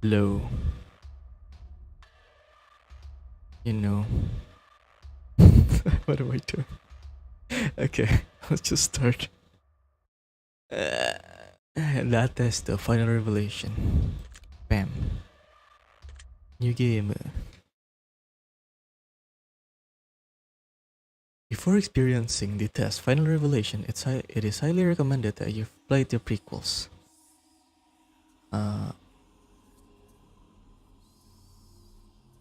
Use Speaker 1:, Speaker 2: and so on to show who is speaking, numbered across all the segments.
Speaker 1: Low, you know. What am I doing? Okay, let's just start. That is the final revelation. Bam. New game. Before experiencing the test final revelation, it is highly recommended that you've played the prequels. Uh,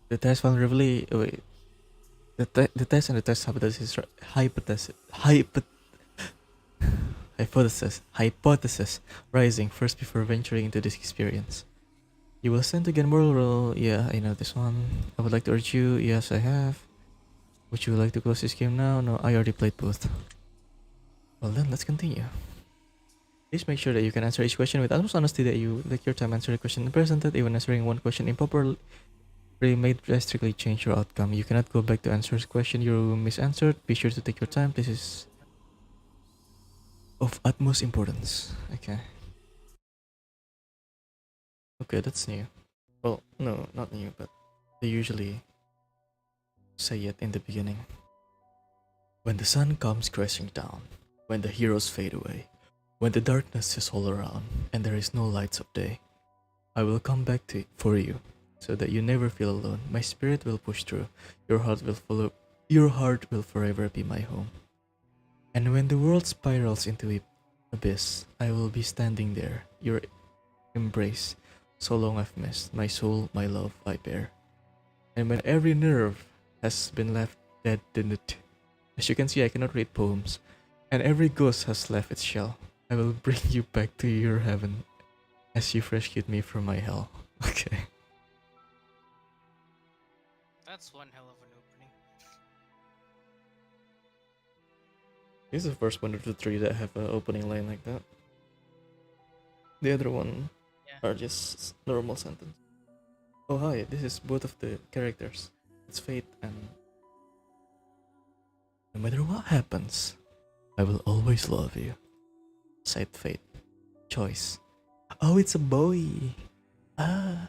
Speaker 1: the test final revelation. Wait, the test and the test hypothesis rising first before venturing into this experience. You will stand to gain moral role. Yeah, I know this one. I would like to urge you. Yes, I have. Would you like to close this game now? No, I already played both. Well then, let's continue. Please make sure that you can answer each question with utmost honesty, that you take your time answering the question presented. Even answering one question improperly may drastically change your outcome. You cannot go back to answer a question you misanswered. Be sure to take your time. This is of utmost importance. Okay. Okay, that's new. Well, no, not new, but they usually say it in the beginning. When the sun comes crashing down, when the heroes fade away, when the darkness is all around and there is no lights of day, I will come back for you, so that you never feel alone. My spirit will push through. Your heart will follow. Your heart will forever be my home. And when the world spirals into a abyss, I will be standing there, your embrace. So long I've missed. My soul, my love, I bear. And when every nerve has been left dead in it, as you can see, I cannot read poems, and every ghost has left its shell, I will bring you back to your heaven as you've rescued me from my hell. Okay.
Speaker 2: That's one hell of an opening.
Speaker 1: This is the first one of the three that have an opening line like that. The other one
Speaker 2: Yeah.
Speaker 1: are just normal sentence. Oh hi, this is both of the characters. It's Fate, and no matter what happens, I will always love you. Said Fate. Choice. Oh, it's a boy. Ah,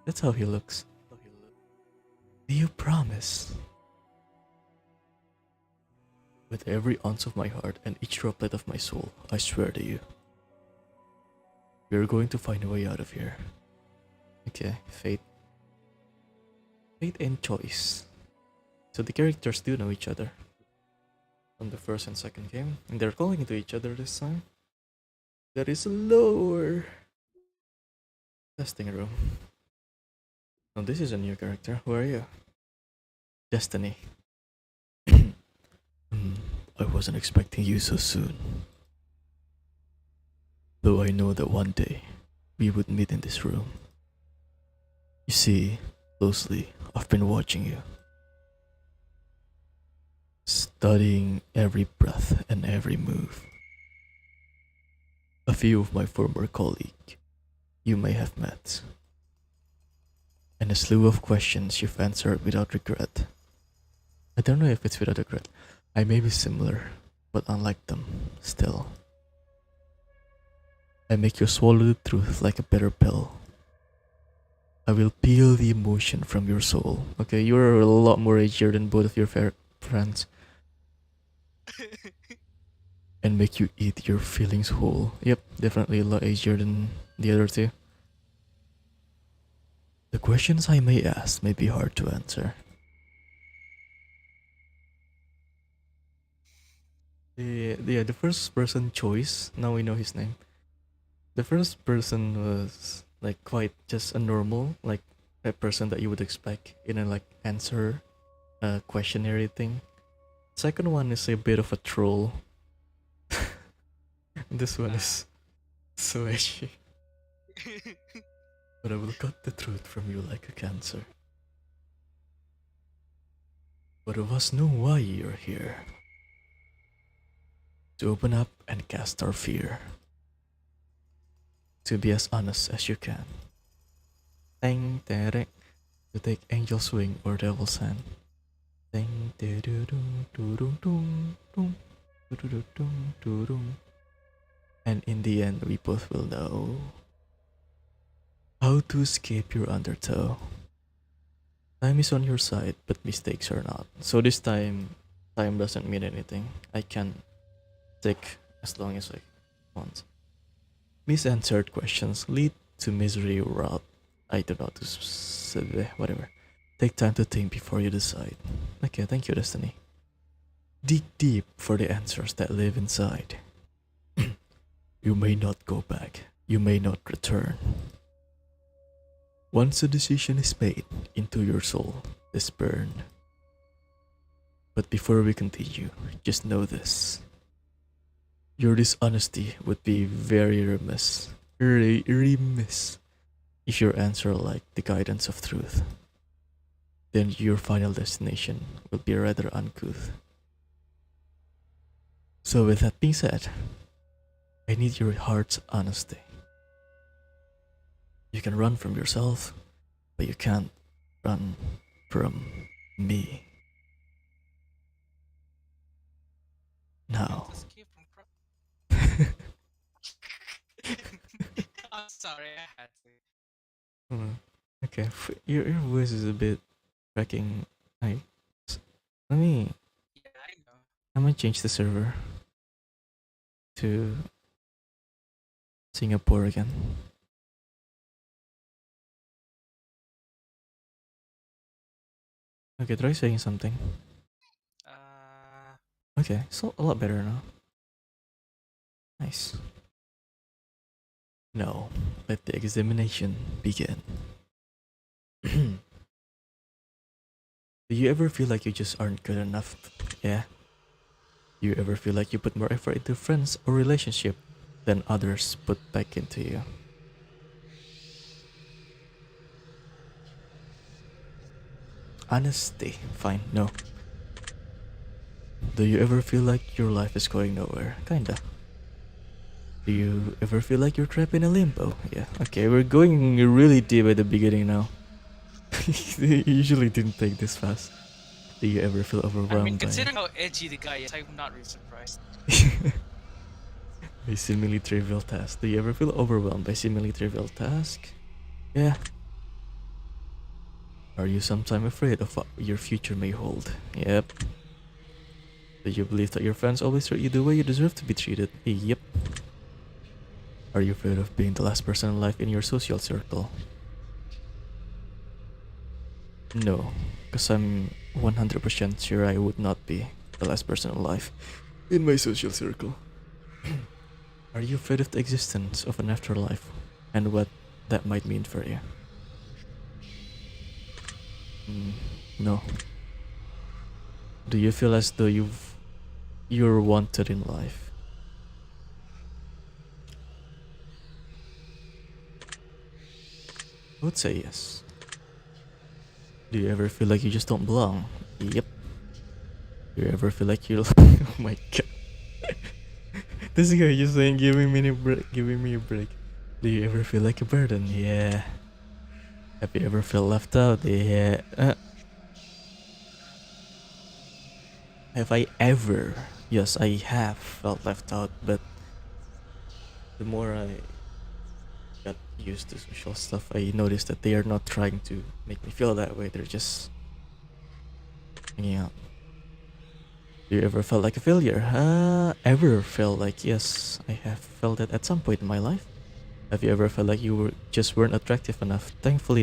Speaker 1: that's how he looks. Do you promise? With every ounce of my heart and each droplet of my soul, I swear to you. We are going to find a way out of here. Okay, Fate. Fate and Choice. So the characters do know each other from the first and second game, and they're calling to each other this time. There is a lower testing room. Now this is a new character. Who are you? Destiny. I wasn't expecting you so soon. Though I know that one day we would meet in this room. You see, closely, I've been watching you, studying every breath and every move. A few of my former colleagues you may have met, and a slew of questions you've answered without regret. I don't know if it's without regret. I may be similar, but unlike them, still. I make you swallow the truth like a bitter pill. I will peel the emotion from your soul. Okay, you're a lot more agier than both of your friends. And make you eat your feelings whole. Yep, definitely a lot easier than the other two. The questions I may ask may be hard to answer. The first person choice, now we know his name. The first person was like quite just a normal, like a person that you would expect in a like answer questionnaire thing. Second one is a bit of a troll. This one is so edgy. But I will cut the truth from you like a cancer. Both of us know why you're here. To open up and cast our fear. To be as honest as you can. Tang terek. To take angel's wing or devil's hand. Tang and in the end we both will know. How to escape your undertow. Time is on your side, but mistakes are not. So this time doesn't mean anything. I can take as long as I want. Misanswered questions lead to misery route. I don't know to whatever. Take time to think before you decide. Okay, thank you, Destiny. Dig deep for the answers that live inside. You may not go back. You may not return. Once a decision is made, into your soul is burned. But before we continue, just know this. Your dishonesty would be very remiss if your answer lacked the guidance of truth. Then your final destination will be rather uncouth. So with that being said, I need your heart's honesty. You can run from yourself, but you can't run from me. Now.
Speaker 2: Escape from I'm sorry, I had to.
Speaker 1: Okay, your voice is a bit cracking. Let me.
Speaker 2: Yeah, I know.
Speaker 1: I'm gonna change the server to Singapore again. Okay, try saying something. Okay, so a lot better now. Nice. Now, let the examination begin. Do you ever feel like you just aren't good enough? Yeah. Do you ever feel like you put more effort into friends or relationship than others put back into you? Honesty. Fine, no. Do you ever feel like your life is going nowhere? Kinda. Do you ever feel like you're trapped in a limbo? Yeah. Okay, we're going really deep at the beginning now. Usually didn't take this fast. Do you ever feel overwhelmed
Speaker 2: I mean,
Speaker 1: by
Speaker 2: considering how edgy the guy is, I'm not really surprised.
Speaker 1: a seemingly trivial task? Do you ever feel overwhelmed by seemingly trivial task? Yeah. Are you sometimes afraid of what your future may hold? Yep. Do you believe that your friends always treat you the way you deserve to be treated? Yep. Are you afraid of being the last person alive in your social circle? No, because I'm 100% sure I would not be the last person alive in my social circle. Are you afraid of the existence of an afterlife and what that might mean for you? No. Do you feel as though you're wanted in life? I would say yes. Do you ever feel like you just don't belong? Yep. Do you ever feel like you're oh my god. This guy just saying giving me a break. Do you ever feel like a burden? Yeah. Have you ever felt left out? Yeah. Have I ever? Yes, I have felt left out, but the more I got used to social stuff, I noticed that they are not trying to make me feel that way. They're just hanging out. Do you ever felt like a failure? Ever felt like, yes, I have felt it at some point in my life. Have you ever felt like you just weren't attractive enough? Thankfully,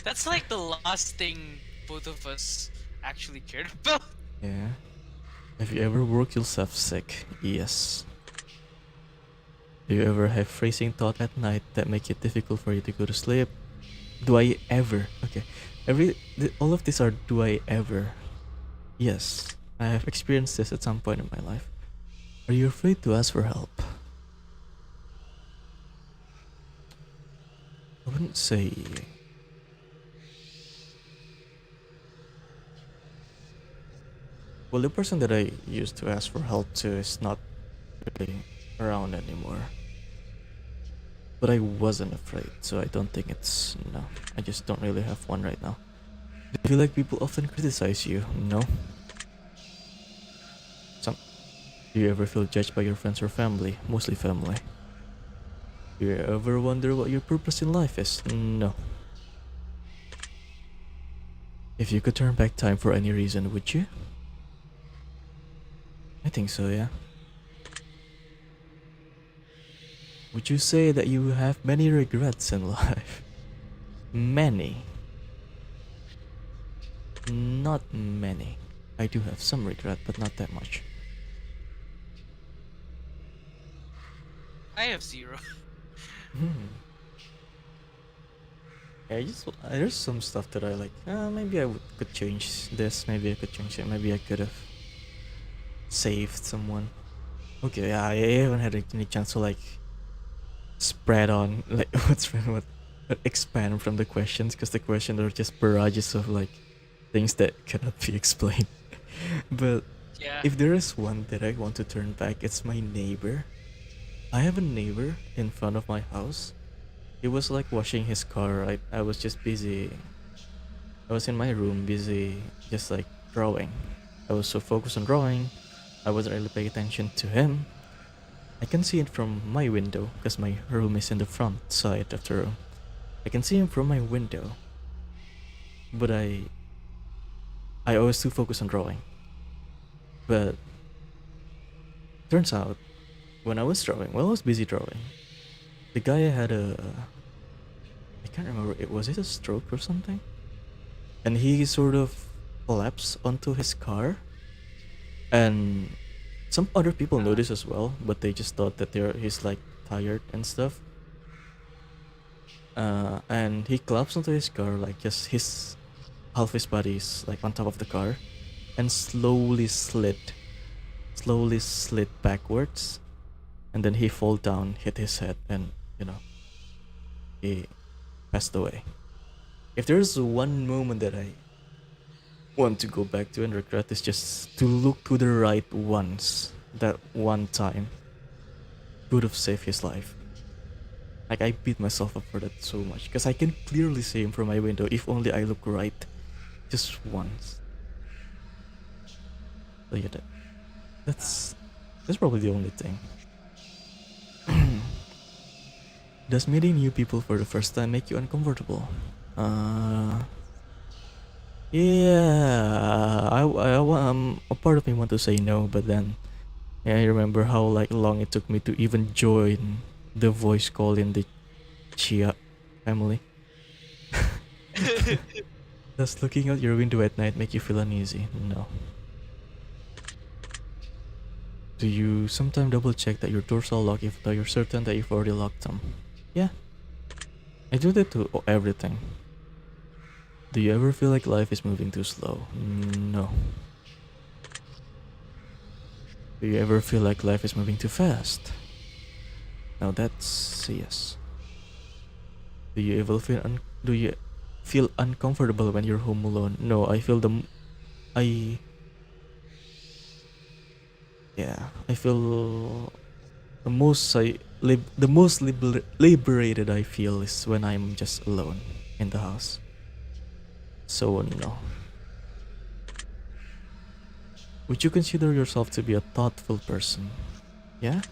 Speaker 2: That's like the last thing both of us actually cared about.
Speaker 1: yeah. Have you ever worked yourself sick? Yes. Do you ever have freezing thoughts at night that make it difficult for you to go to sleep? Do I ever? Okay. All of these are do I ever? Yes. I have experienced this at some point in my life. Are you afraid to ask for help? I wouldn't say. Well, the person that I used to ask for help to is not really around anymore. But I wasn't afraid, so I don't think it's. No. I just don't really have one right now. Do you feel like people often criticize you? No. Do you ever feel judged by your friends or family? Mostly family. Do you ever wonder what your purpose in life is? No. If you could turn back time for any reason, would you? I think so, yeah. Would you say that you have many regrets in life? Many. Not many. I do have some regret, but not that much.
Speaker 2: I have zero.
Speaker 1: Hmm. Yeah, there's some stuff that I like. Maybe could change this. Maybe I could change it. Maybe I could have saved someone. Okay, yeah, I haven't had any chance to like spread on like what expand from the questions because the questions are just barrages of like things that cannot be explained. But
Speaker 2: Yeah.
Speaker 1: if there is one that I want to turn back, it's my neighbor. I have a neighbor in front of my house. He was like washing his car. I was just busy. I was in my room busy just like drawing. I was so focused on drawing, I wasn't really paying attention to him. I can see it from my window because my room is in the front side of the room. I can see him from my window, but I always too focused on drawing. But turns out when I was drawing, while I was busy drawing, the guy had I can't remember, was it a stroke or something? And he sort of collapsed onto his car, and some other people
Speaker 2: Uh,
Speaker 1: noticed as well, but they just thought that he's like tired and stuff. And he collapsed onto his car, like just his half his body is like on top of the car, and slowly slid backwards, and then he fall down, hit his head, and he passed away. If there's one moment that I want to go back to and regret, is just to look to the right once. That one time could have saved his life. Like I beat myself up for that so much because I can clearly see him from my window. If only I look right, just once. So yeah, that's that's probably the only thing. Does meeting new people for the first time make you uncomfortable? Uh, yeah. A part of me want to say no, but then yeah, I remember how like long it took me to even join the voice call in the Chia family. Does looking out your window at night make you feel uneasy? No. Do you sometimes double check that your doors are locked if though you're certain that you've already locked them? Yeah, I do that to everything. Do you ever feel like life is moving too slow? No. Do you ever feel like life is moving too fast? Now that's a yes. Do you feel uncomfortable when you're home alone? No, I feel I yeah, I feel the most liberated I feel is when I'm just alone in the house. So no. Would you consider yourself to be a thoughtful person? Yeah?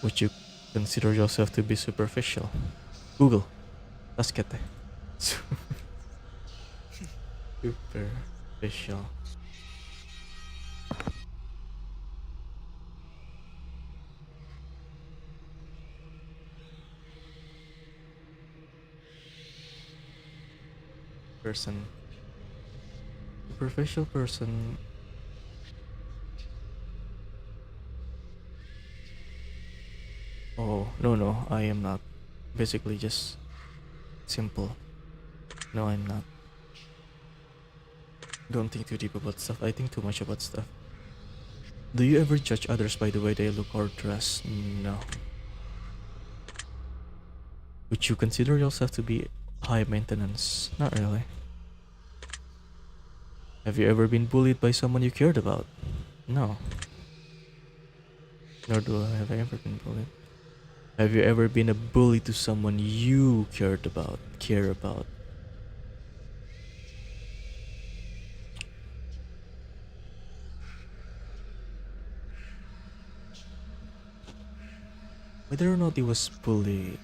Speaker 1: Would you consider yourself to be superficial? Google. Let's get there. Superficial person. Superficial person. Oh, no, no, I am not. Basically, just simple. No, I'm not. Don't think too deep about stuff. I think too much about stuff. Do you ever judge others by the way they look or dress? No. Would you consider yourself to be high maintenance? Not really. Have you ever been bullied by someone you cared about? No. Nor do I have ever been bullied. Have you ever been a bully to someone you care about? Whether or not he was bullied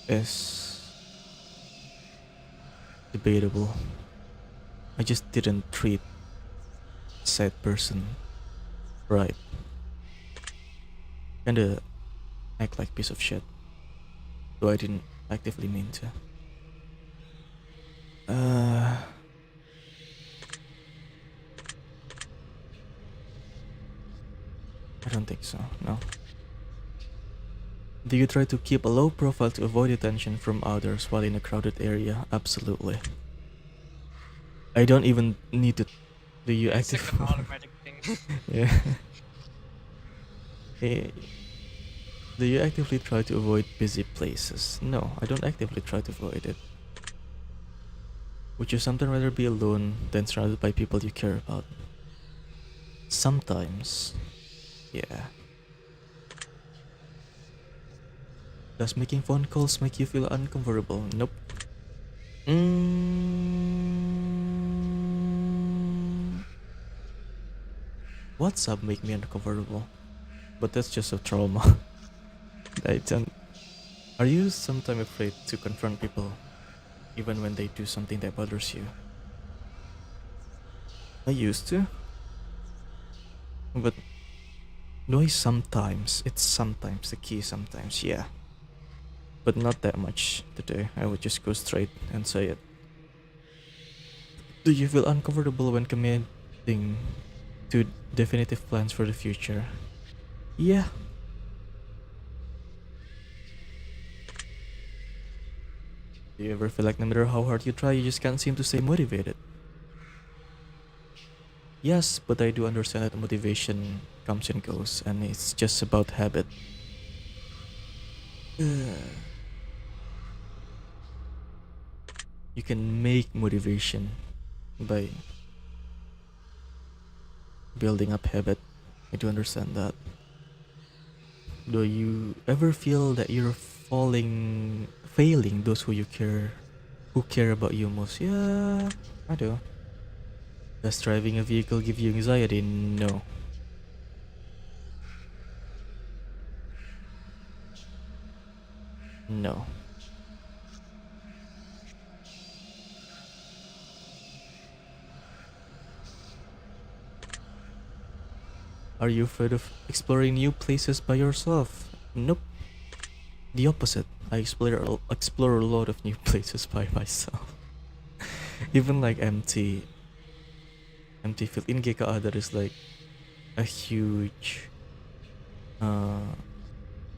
Speaker 1: is debatable. I just didn't treat said person right. Kinda act like piece of shit. Though I didn't actively mean to. I don't think so, no. Do you try to keep a low profile to avoid attention from others while in a crowded area? Absolutely. I don't even need to. Do you
Speaker 2: It's like an
Speaker 1: actively?
Speaker 2: automatic thing.
Speaker 1: Yeah. Eh, do you actively try to avoid busy places? No, I don't actively try to avoid it. Would you sometimes rather be alone than surrounded by people you care about? Sometimes. Yeah. Does making phone calls make you feel uncomfortable? Nope. WhatsApp make me uncomfortable, but that's just a trauma. I don't. Are you sometimes afraid to confront people, even when they do something that bothers you? I used to, but no, sometimes. It's sometimes the key. Sometimes, yeah, but not that much today. I would just go straight and say it. Do you feel uncomfortable when committing to definitive plans for the future? Yeah. Do you ever feel like no matter how hard you try, you just can't seem to stay motivated? Yes, but I do understand that motivation comes and goes, and it's just about habit. You can make motivation by building up habit. I do understand that. Do you ever feel that you're failing those who care about you most? Yeah, I do. Does driving a vehicle give you anxiety? No. No. Are you afraid of exploring new places by yourself? Nope. The opposite. I explore a lot of new places by myself. Even like empty field in GKA, there is like a huge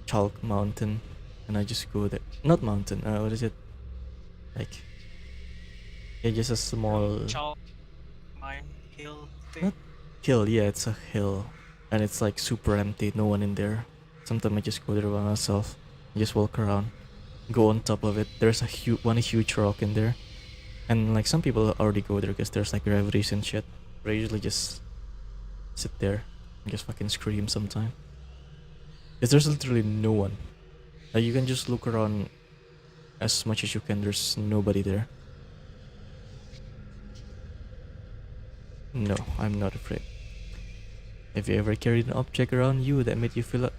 Speaker 1: chalk mountain, and I just go there. Not mountain. What is it? Like, yeah, just a small.
Speaker 2: Chalk mine hill
Speaker 1: Not
Speaker 2: thing.
Speaker 1: hill. Yeah, it's a hill, and it's like super empty. No one in there. Sometimes I just go there by myself. Just walk around, go on top of it. There's a huge rock in there, and like some people already go there because there's like gravities and shit. But I usually just sit there and just fucking scream sometime. Because there's literally no one. Like you can just look around as much as you can. There's nobody there. No, I'm not afraid. Have you ever carried an object around you that made you feel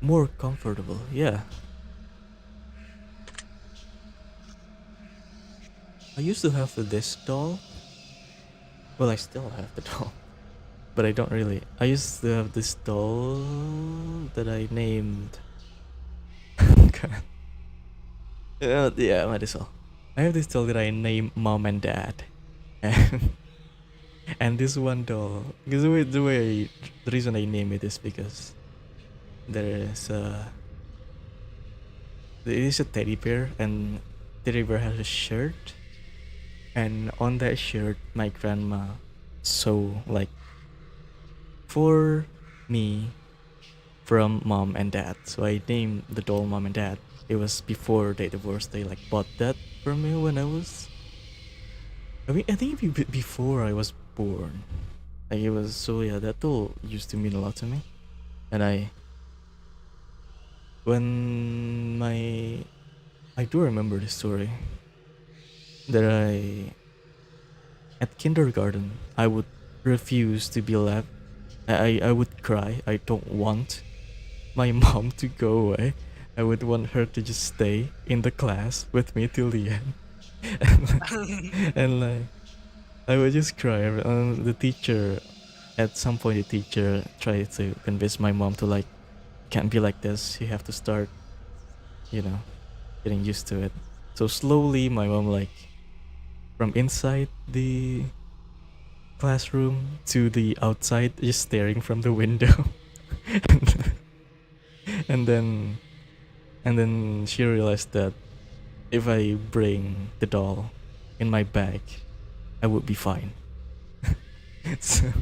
Speaker 1: more comfortable? Yeah. I used to have this doll. Well, I still have the doll. But I don't really. I used to have this doll that I named. God. Yeah, might as well. I have this doll that I named Mom and Dad. And, and this one doll. Because the reason I name it is because there is a teddy bear, and teddy bear has a shirt, and on that shirt my grandma sew like for me from Mom and Dad. So I named the doll Mom and Dad. It was before they divorced. They like bought that for me when I was. I think before I was born. Like it was so yeah. That doll used to mean a lot to me, and when my I do remember this story that at kindergarten I would refuse to be left. I would cry. I don't want my mom to go away. I would want her to just stay in the class with me till the end. and like I would just cry. The teacher, at some point, the teacher tried to convince my mom to like, can't be like this. You have to start, you know, getting used to it. So slowly, my mom like, from inside the classroom to the outside, just staring from the window, and, and then and then she realized that if I bring the doll in my bag, I would be fine. so,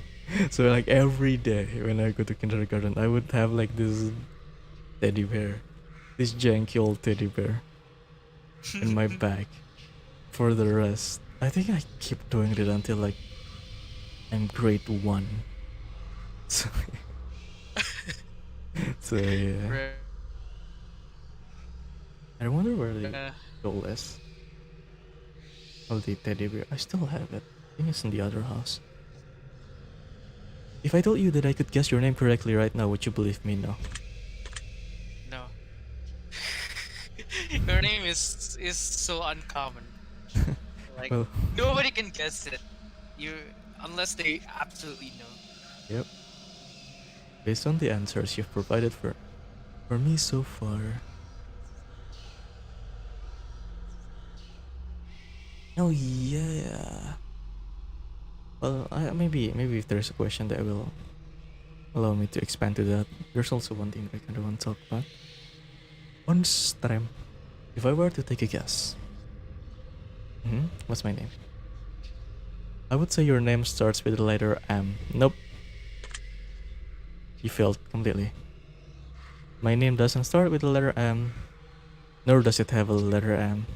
Speaker 1: so like every day when I go to kindergarten, I would have like this teddy bear, this janky old teddy bear in my bag for the rest. I think I keep doing it until like I'm grade 1. So, so yeah.
Speaker 2: Right.
Speaker 1: I wonder where the doll is. Oh, the teddy bear. I still have it. I think it's in the other house. If I told you that I could guess your name correctly right now, would you believe me? No.
Speaker 2: No. Your name is so uncommon. Like
Speaker 1: Well,
Speaker 2: nobody can guess it. You unless they absolutely know.
Speaker 1: yep. Based on the answers you've provided for me so far. Oh yeah. Well, maybe if there's a question that will allow me to expand to that. There's also one thing I kind of want to talk about. On stream, if I were to take a guess, what's my name? I would say your name starts with the letter M. Nope. You failed completely. My name doesn't start with the letter M, nor does it have a letter M.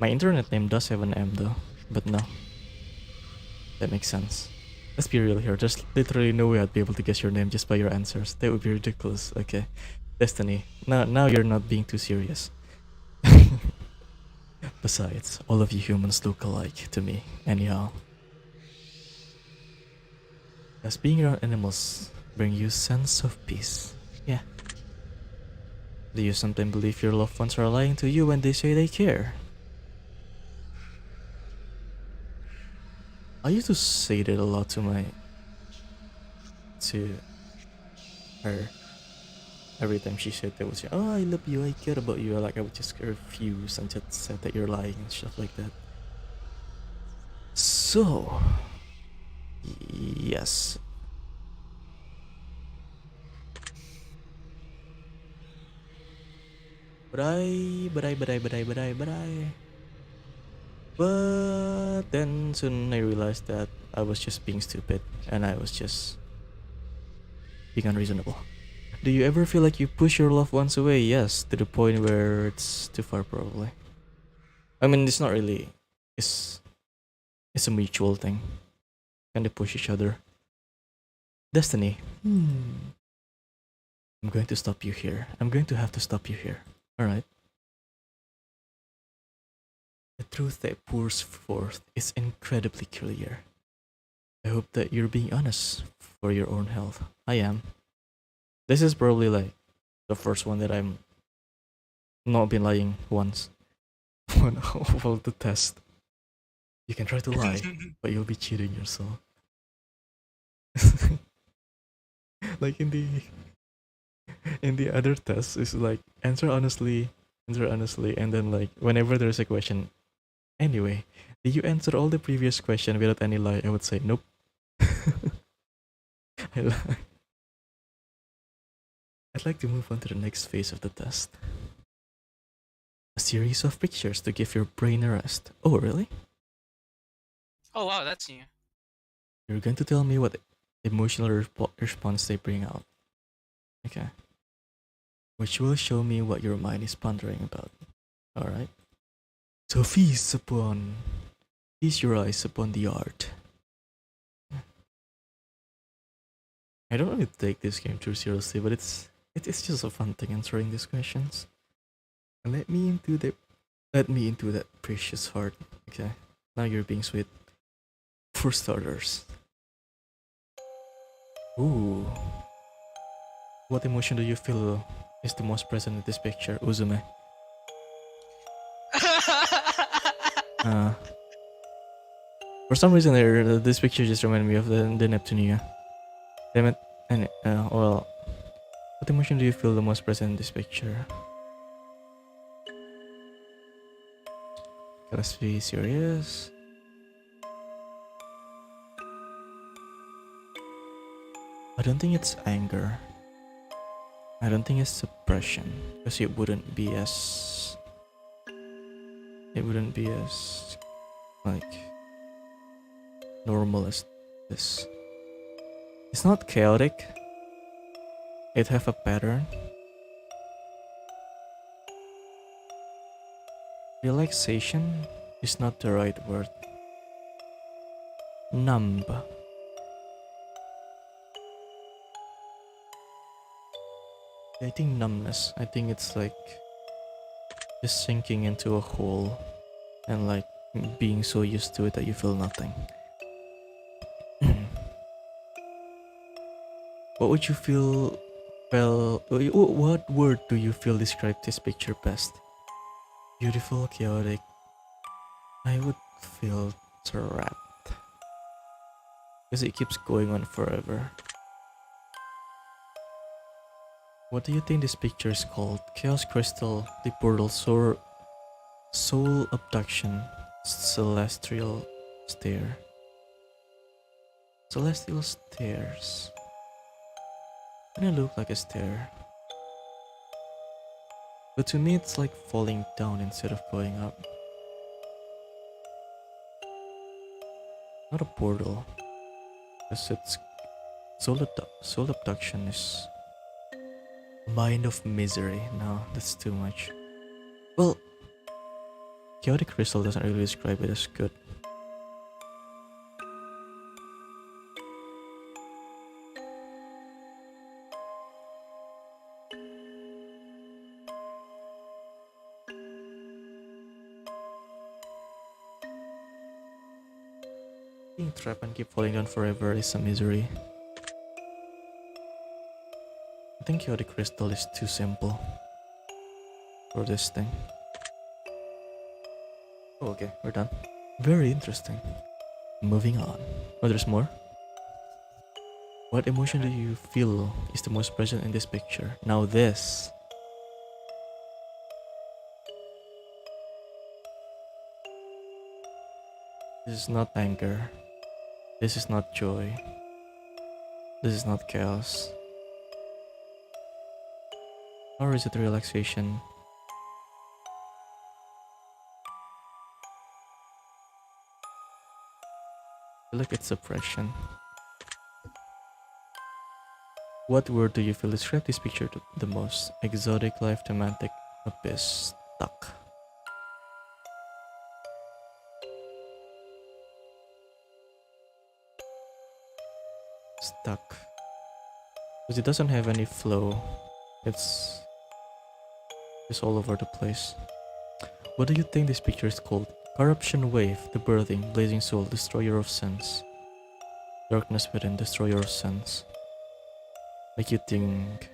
Speaker 1: My internet name does have an M though, but no. That makes sense. Let's be real here. There's literally no way I'd be able to guess your name just by your answers. That would be ridiculous. Okay. Destiny. Now you're not being too serious. Besides, all of you humans look alike to me, anyhow. Does being around animals bring you sense of peace? Yeah. Do you sometimes believe your loved ones are lying to you when they say they care? I used to say that a lot to her. Every time she said that, would say, "Oh, I love you, I care about you." Like I would just refuse and just said that you're lying and stuff like that. So, yes. But then soon I realized that I was just being stupid and I was just being unreasonable. Do you ever feel like you push your loved ones away? Yes, to the point where it's too far, probably. I mean, it's not really. It's it's a mutual thing. Kind of push each other. Destiny. I'm going to stop you here. I'm going to have to stop you here. All right. The truth that pours forth is incredibly clear. I hope that you're being honest for your own health. I am. This is probably like the first one that I'm not been lying once on all the test. You can try to lie, but you'll be cheating yourself. Like in the other tests, it's like answer honestly, and then like whenever there's a question, anyway, did you answer all the previous question without any lie? I would say nope. I lie. I'd like to move on to the next phase of the test. A series of pictures to give your brain a rest. Oh, really?
Speaker 2: Oh wow, that's new.
Speaker 1: You're going to tell me what emotional response they bring out. Okay. Which will show me what your mind is pondering about. Alright? So feast your eyes upon the art. I don't really take this game too seriously, but it's just a fun thing answering these questions. And let me into that precious heart. Okay. Now you're being sweet. For starters. Ooh. What emotion do you feel is the most present in this picture, Uzume? Uh, for some reason, this picture just reminded me of the Neptunia. Damn it. And well, what emotion do you feel the most present in this picture? Let's be serious. I don't think it's anger. I don't think it's suppression, because it wouldn't be as like normal as this. It's not chaotic. It have a pattern. Relaxation is not the right word. Numb. I think numbness. I think it's like just sinking into a hole and like being so used to it that you feel nothing. What would you feel? Well, what word do you feel describe this picture best? Beautiful, chaotic. I would feel trapped because it keeps going on forever. What do you think this picture is called? Chaos Crystal, the Portal, Soul Abduction, Celestial Stair. Celestial Stairs. Doesn't it look like a stair? But to me it's like falling down instead of going up. Not a portal. Because it's soul abduction is mind of misery. No, that's too much. Well, chaotic crystal doesn't really describe it as good. Being trapped and keep falling down forever is a misery. I think chaotic crystal is too simple for this thing. Oh, okay, we're done. Very interesting. Moving on. Oh, there's more? What emotion do you feel is the most present in this picture? Now this. This is not anger. This is not joy. This is not chaos. Or is it relaxation? I feel like it's suppression. What word do you feel describe this picture the most? Exotic, life, romantic, abyss, stuck. Stuck. Because it doesn't have any flow. It's just all over the place. What do you think this picture is called? Corruption wave, the birthing, blazing soul, destroyer of sense. Darkness within, destroyer of sense. Make you think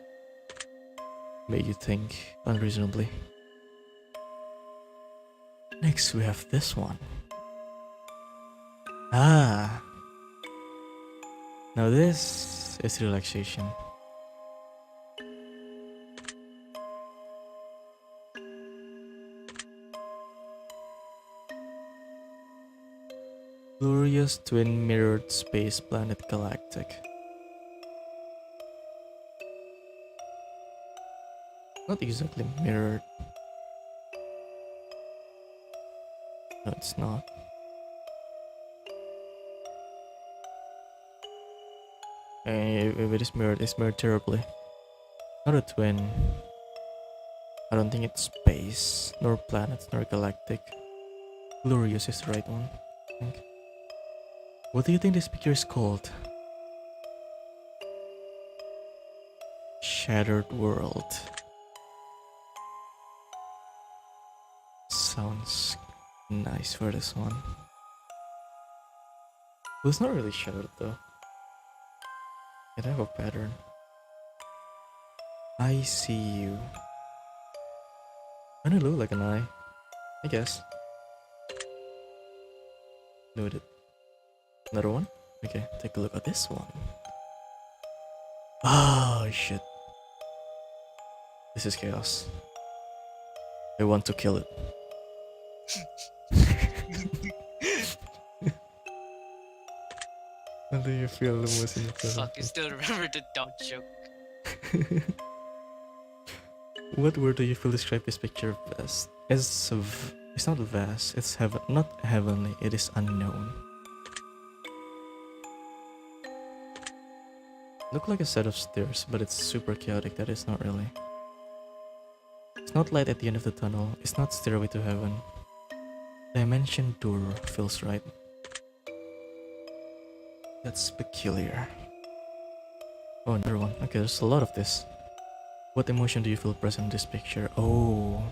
Speaker 1: unreasonably. Next we have this one. Ah! Now this is relaxation. Glorious twin mirrored space planet galactic. Not exactly mirrored. No, it's not. If it's mirrored terribly. Not a twin. I don't think it's space, nor planets, nor galactic. Glorious is the right one, I think. What do you think this picture is called? Shattered World. Sounds nice for this one. Well, it's not really shattered though. It have a pattern. I see you. I don't look like an eye, I guess. Noted. Another one? Okay, take a look at this one. Oh shit. This is chaos. I want to kill it. How do you feel the most in the
Speaker 2: Fuck, you still remember the dog joke.
Speaker 1: What word do you feel describe this picture best? It's not vast, it's not heavenly, it is unknown. Look like a set of stairs, but it's super chaotic, that is not really. It's not light at the end of the tunnel, it's not stairway to heaven. Dimension door feels right. That's peculiar. Oh, another one. Okay, there's a lot of this. What emotion do you feel present in this picture? Oh.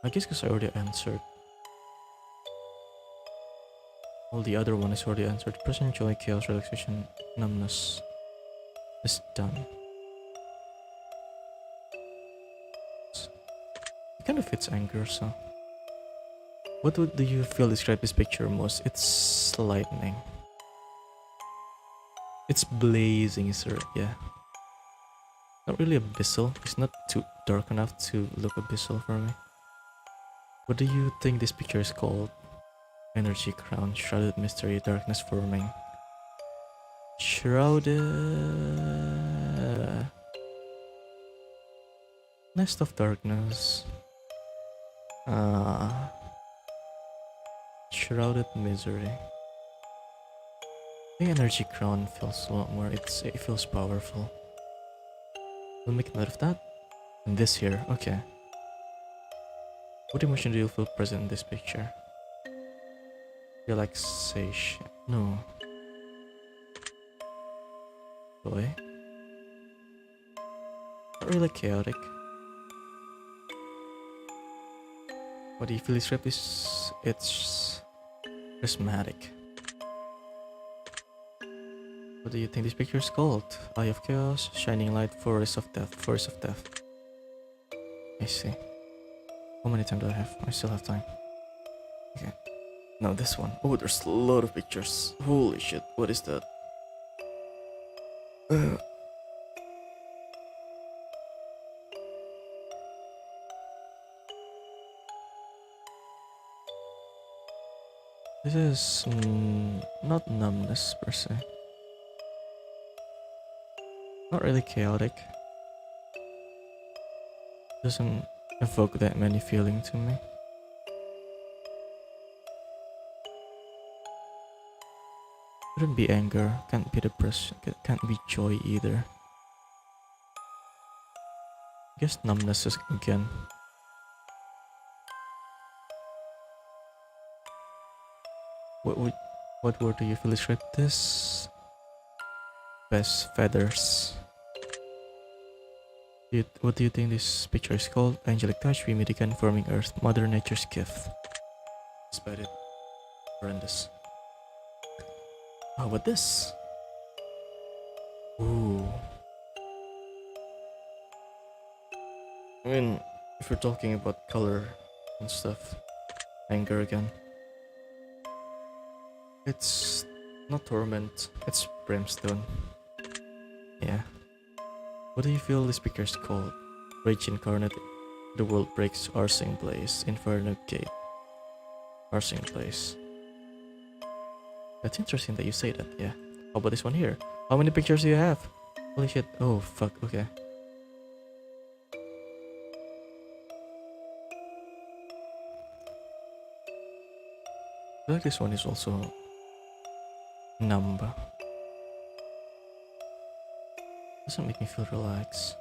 Speaker 1: I guess because I already answered. All the other one is already answered. Present joy, chaos, relaxation, numbness is done. It kind of fits anger, so. Do you feel describe this picture most? It's lightning. It's blazing, sir. Yeah. Not really abyssal. It's not too dark enough to look abyssal for me. What do you think this picture is called? Energy crown, shrouded mystery, darkness forming. Shrouded. Nest of darkness. Shrouded misery. The energy crown feels a lot more. It feels powerful. We'll make note of that. And this here, okay. What emotion do you feel present in this picture? Relaxation. No. Joy. Not really chaotic. What do you feel describe this? It's prismatic. What do you think this picture is called? Eye of Chaos, Shining Light, Forest of Death, Forest of Death. I see. How many time do I have? I still have time. Okay. Now this one. Oh, there's a lot of pictures. Holy shit, what is that? This is not numbness per se. Not really chaotic. Doesn't evoke that many feeling to me. Couldn't be anger, can't be depression, can't be joy either. Guess numbness is again. What word do you feel describe this? Best feathers. What do you think this picture is called? Angelic touch, we meet again, forming earth, Mother Nature's gift. Despite it, horrendous. How about this? Ooh. I mean, if we're talking about color and stuff, anger again. It's not torment, it's brimstone. Yeah. What do you feel this picture is called? Rage incarnate. The world breaks, Arsing place, Inferno gate. Arsing place. That's interesting that you say that, yeah. How about this one here? How many pictures do you have? Holy shit. Oh, fuck, okay. I feel like this one is also numb. Doesn't make me feel relaxed.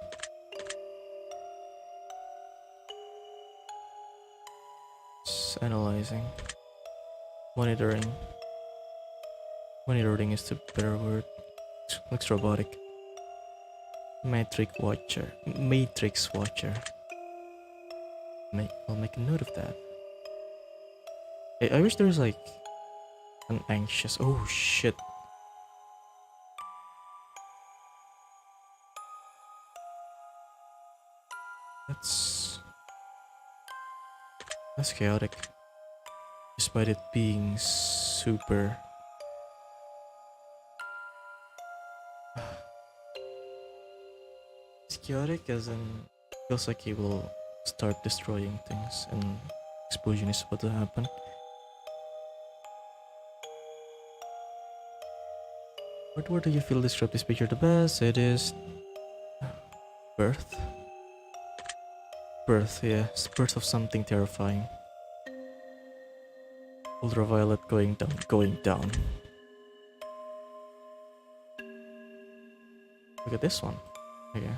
Speaker 1: It's analyzing. Monitoring. Monitoring is the better word. Looks robotic. Matrix watcher. Matrix watcher. I'll make a note of that. I wish there was like and anxious. Oh shit. That's chaotic. Despite it being super. It's chaotic as in feels like he will start destroying things and explosion is about to happen. What word do you feel describe this picture the best? It is birth. Birth, yeah. It's the birth of something terrifying. Ultraviolet going down, going down. Look at this one. Okay.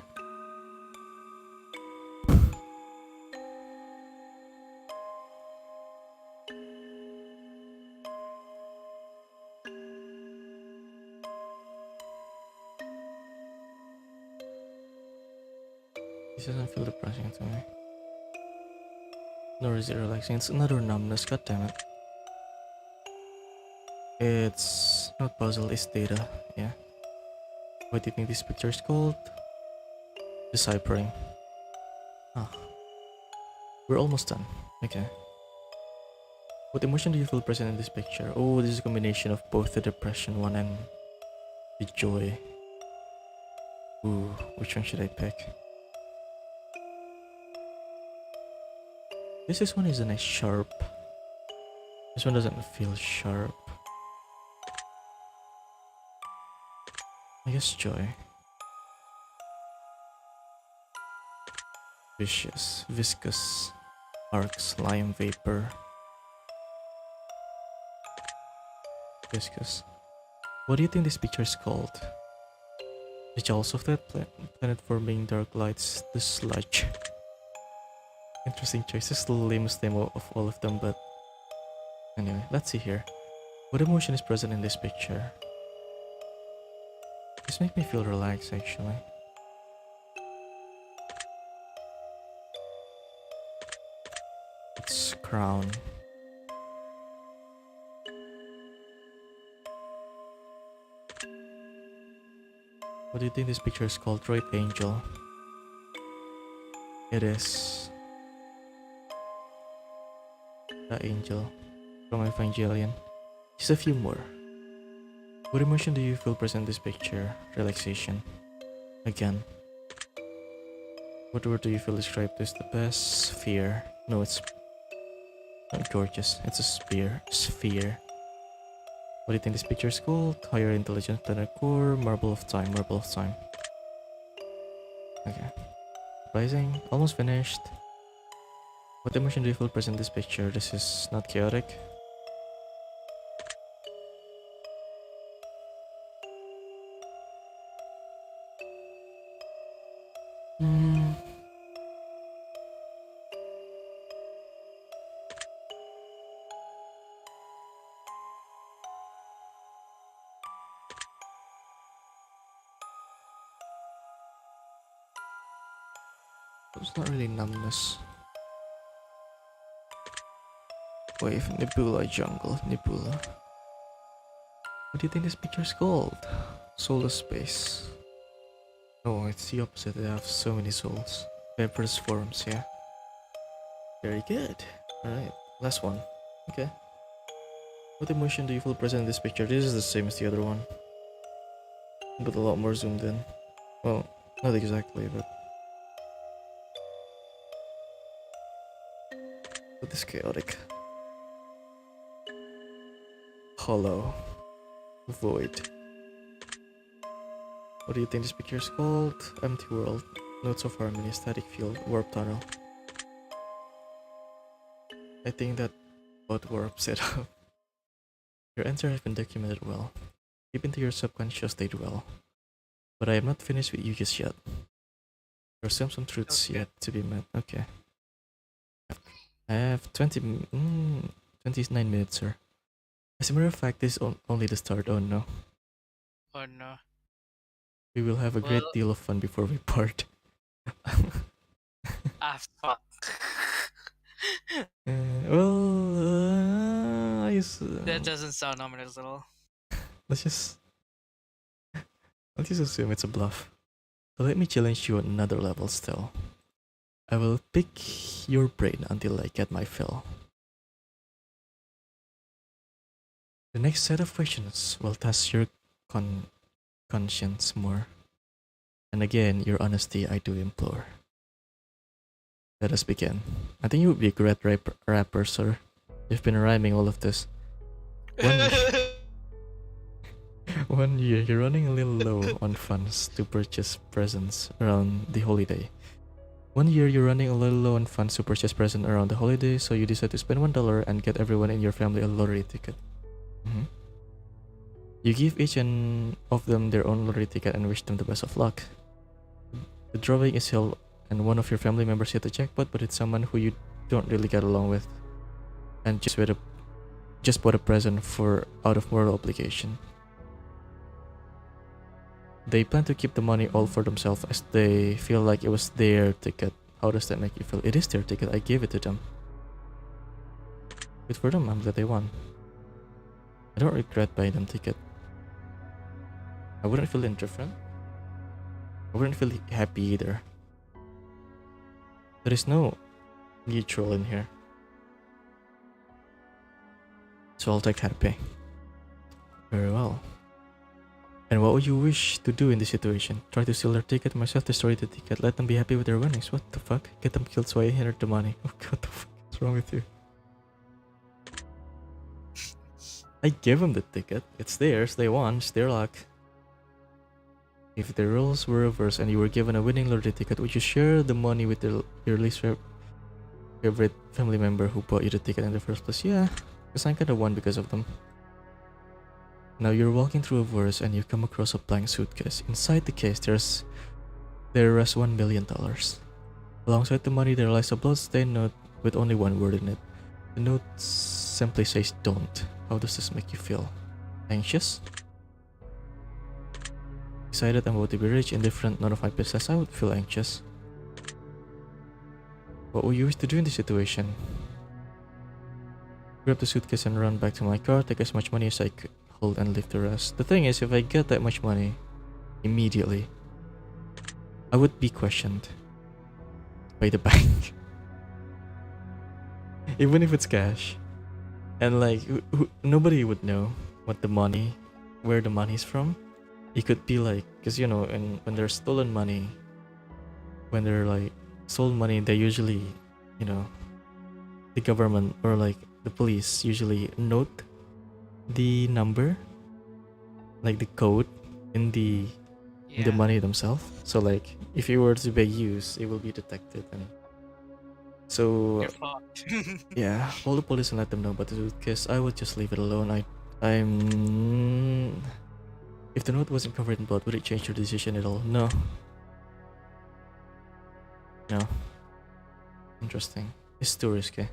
Speaker 1: This doesn't feel depressing to me. Nor is it relaxing. It's another numbness, god damn it. It's not puzzle, it's data, yeah. What do you think this picture is called? Deciphering. Ah. We're almost done. Okay. What emotion do you feel present in this picture? Oh, this is a combination of both the depression one and the joy. Ooh, which one should I pick? This one is a nice sharp. This one doesn't feel sharp. I guess joy. Vicious, viscous, arc, slime, vapor. Viscous. What do you think this picture is called? The jaws of that planet forming dark lights, the sludge. Interesting choices, the lamest name of all of them, but anyway, let's see here. What emotion is present in this picture? This makes me feel relaxed actually. It's crown. What do you think this picture is called? Right angel. It is the angel from Evangelion. Just a few more. What emotion do you feel present in this picture? Relaxation. Again. What word do you feel describe this the best? Sphere. No, it's not gorgeous. It's a spear. Sphere. What do you think this picture is called? Higher intelligence planet core. Marble of time. Marble of time. Okay. Surprising. Almost finished. What emotion do you feel present in this picture? This is not chaotic. Hmm. It's not really numbness. Wave, nebula, jungle, nebula. What do you think this picture is called? Solar space. Oh, it's the opposite. They have so many souls. Diverse forms, yeah. Very good. Alright, last one. Okay. What emotion do you feel present in this picture? This is the same as the other one, but a lot more zoomed in. Well, not exactly, but it's chaotic. Hollow. Void. What do you think this picture is called? Empty world. Notes of harmony, static field, warp tunnel. I think that both warp setup. Your answer has been documented well. Deep into your subconscious they dwell. But I am not finished with you just yet. There are some truths yet to be met. Okay. I have 29 minutes, sir. As a matter of fact, this is only the start. Oh no.
Speaker 2: Oh no.
Speaker 1: We will have a great
Speaker 2: Well,
Speaker 1: deal of fun before we part.
Speaker 2: fuck.
Speaker 1: Well, I just
Speaker 2: That doesn't sound ominous at all.
Speaker 1: let's just assume it's a bluff. So let me challenge you on another level still. I will pick your brain until I get my fill. The next set of questions will test your conscience more. And again, your honesty I do implore. Let us begin. I think you would be a great rapper, sir. You've been rhyming all of this. One year, you're running a little low on funds to purchase presents around the holiday. One year, you're running a little low on funds to purchase presents around the holiday, so you decide to spend $1 and get everyone in your family a lottery ticket. You give each of them their own lottery ticket and wish them the best of luck. The drawing is held and one of your family members hit the jackpot, but it's someone who you don't really get along with and just bought a present for out of moral obligation. They plan to keep the money all for themselves as they feel like it was their ticket. How does that make you feel? It is their ticket, I gave it to them. Good for them, I'm glad they won. I don't regret buying them ticket. I wouldn't feel indifferent. I wouldn't feel happy either. There is no neutral in here. So I'll take happy. Very well. And what would you wish to do in this situation? Try to steal their ticket, myself destroy the ticket, let them be happy with their winnings. What the fuck? Get them killed so I inherit the money. Oh god, what the fuck is wrong with you? I gave them the ticket. It's theirs. They won. It's their luck. If the roles were reversed and you were given a winning lottery ticket, would you share the money with your least favorite family member who bought you the ticket in the first place? Yeah, because I kinda won because of them. Now you're walking through a verse and you come across a blank suitcase. Inside the case, there rests $1 million. Alongside the money, there lies a bloodstained note with only one word in it. The note simply says, "Don't." How does this make you feel? Anxious? Excited I'm about to be rich, indifferent, none of my business. I would feel anxious. What would you wish to do in this situation? Grab the suitcase and run back to my car, take as much money as I could hold and leave the rest. The thing is, if I get that much money immediately, I would be questioned by the bank. Even if it's cash. And like, nobody would know where the money's from. It could be like, because you know, when there's stolen money, when they're like stolen money, they usually, you know, the government or like the police usually note the number, like the code in the money themselves. So like, if you were to be used, it will be detected, and so
Speaker 2: You're fucked.
Speaker 1: yeah, call the police and let them know about the suitcase. I would just leave it alone. I'm. If the note wasn't covered in blood, would it change your decision at all? No. No. Interesting. It's too risky.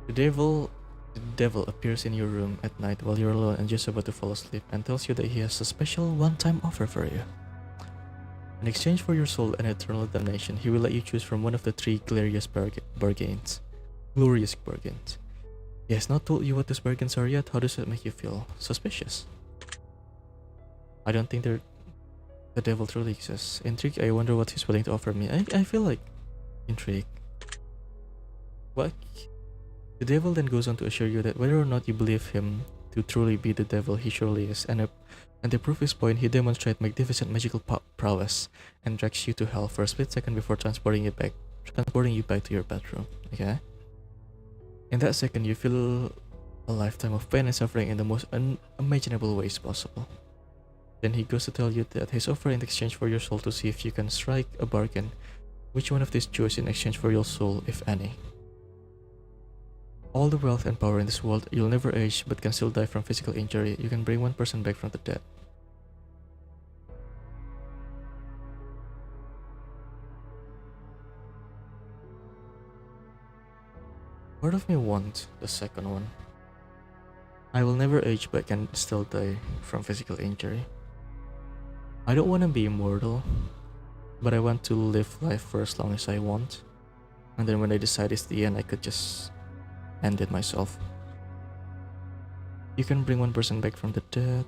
Speaker 1: The devil appears in your room at night while you're alone and just about to fall asleep and tells you that he has a special one-time offer for you. In exchange for your soul and eternal damnation, he will let you choose from one of the three glorious bargains. He has not told you what those bargains are yet. How does that make you feel? Suspicious. I don't think the devil truly exists. Intrigued, I wonder what he's willing to offer me. I feel like intrigued. What? The devil then goes on to assure you that whether or not you believe him to truly be the devil, he surely is. And to prove his point, he demonstrates magnificent magical prowess and drags you to hell for a split second before transporting you back to your bedroom. Okay? In that second, you feel a lifetime of pain and suffering in the most unimaginable ways possible. Then he goes to tell you that his offer in exchange for your soul to see if you can strike a bargain. Which one of these choose in exchange for your soul, if any? All the wealth and power in this world, you'll never age but can still die from physical injury. You can bring one person back from the dead. Part of me wants the second one. I will never age but can still die from physical injury. I don't want to be immortal, but I want to live life for as long as I want. And then when I decide it's the end, I could just end it myself. You can bring one person back from the dead.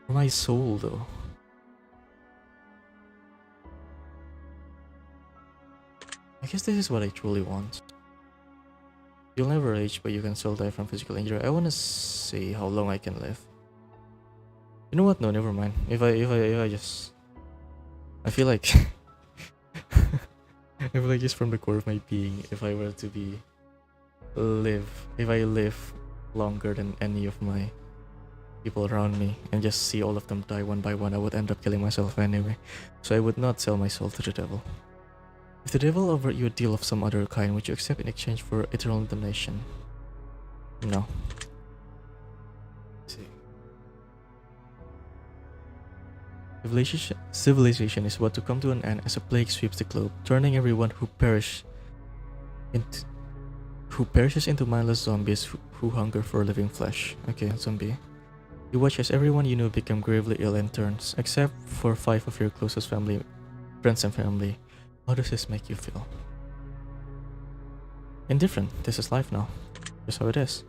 Speaker 1: For my soul, though. I guess this is what I truly want. You'll never age, but you can still die from physical injury. I wanna see how long I can live. You know what? No, never mind. If I just, I feel like, I feel like just from the core of my being, if I were to if I live longer than any of my people around me and just see all of them die one by one, I would end up killing myself anyway. So I would not sell my soul to the devil. If the devil offered you a deal of some other kind, would you accept in exchange for eternal damnation? No. Let's see. Civilization is about to come to an end as a plague sweeps the globe, turning everyone who perishes into mindless zombies who hunger for living flesh. Okay, zombie. You watch as everyone you know become gravely ill and turns, except for 5 of your closest friends and family. How does this make you feel? Indifferent. This is life now. Just how it is.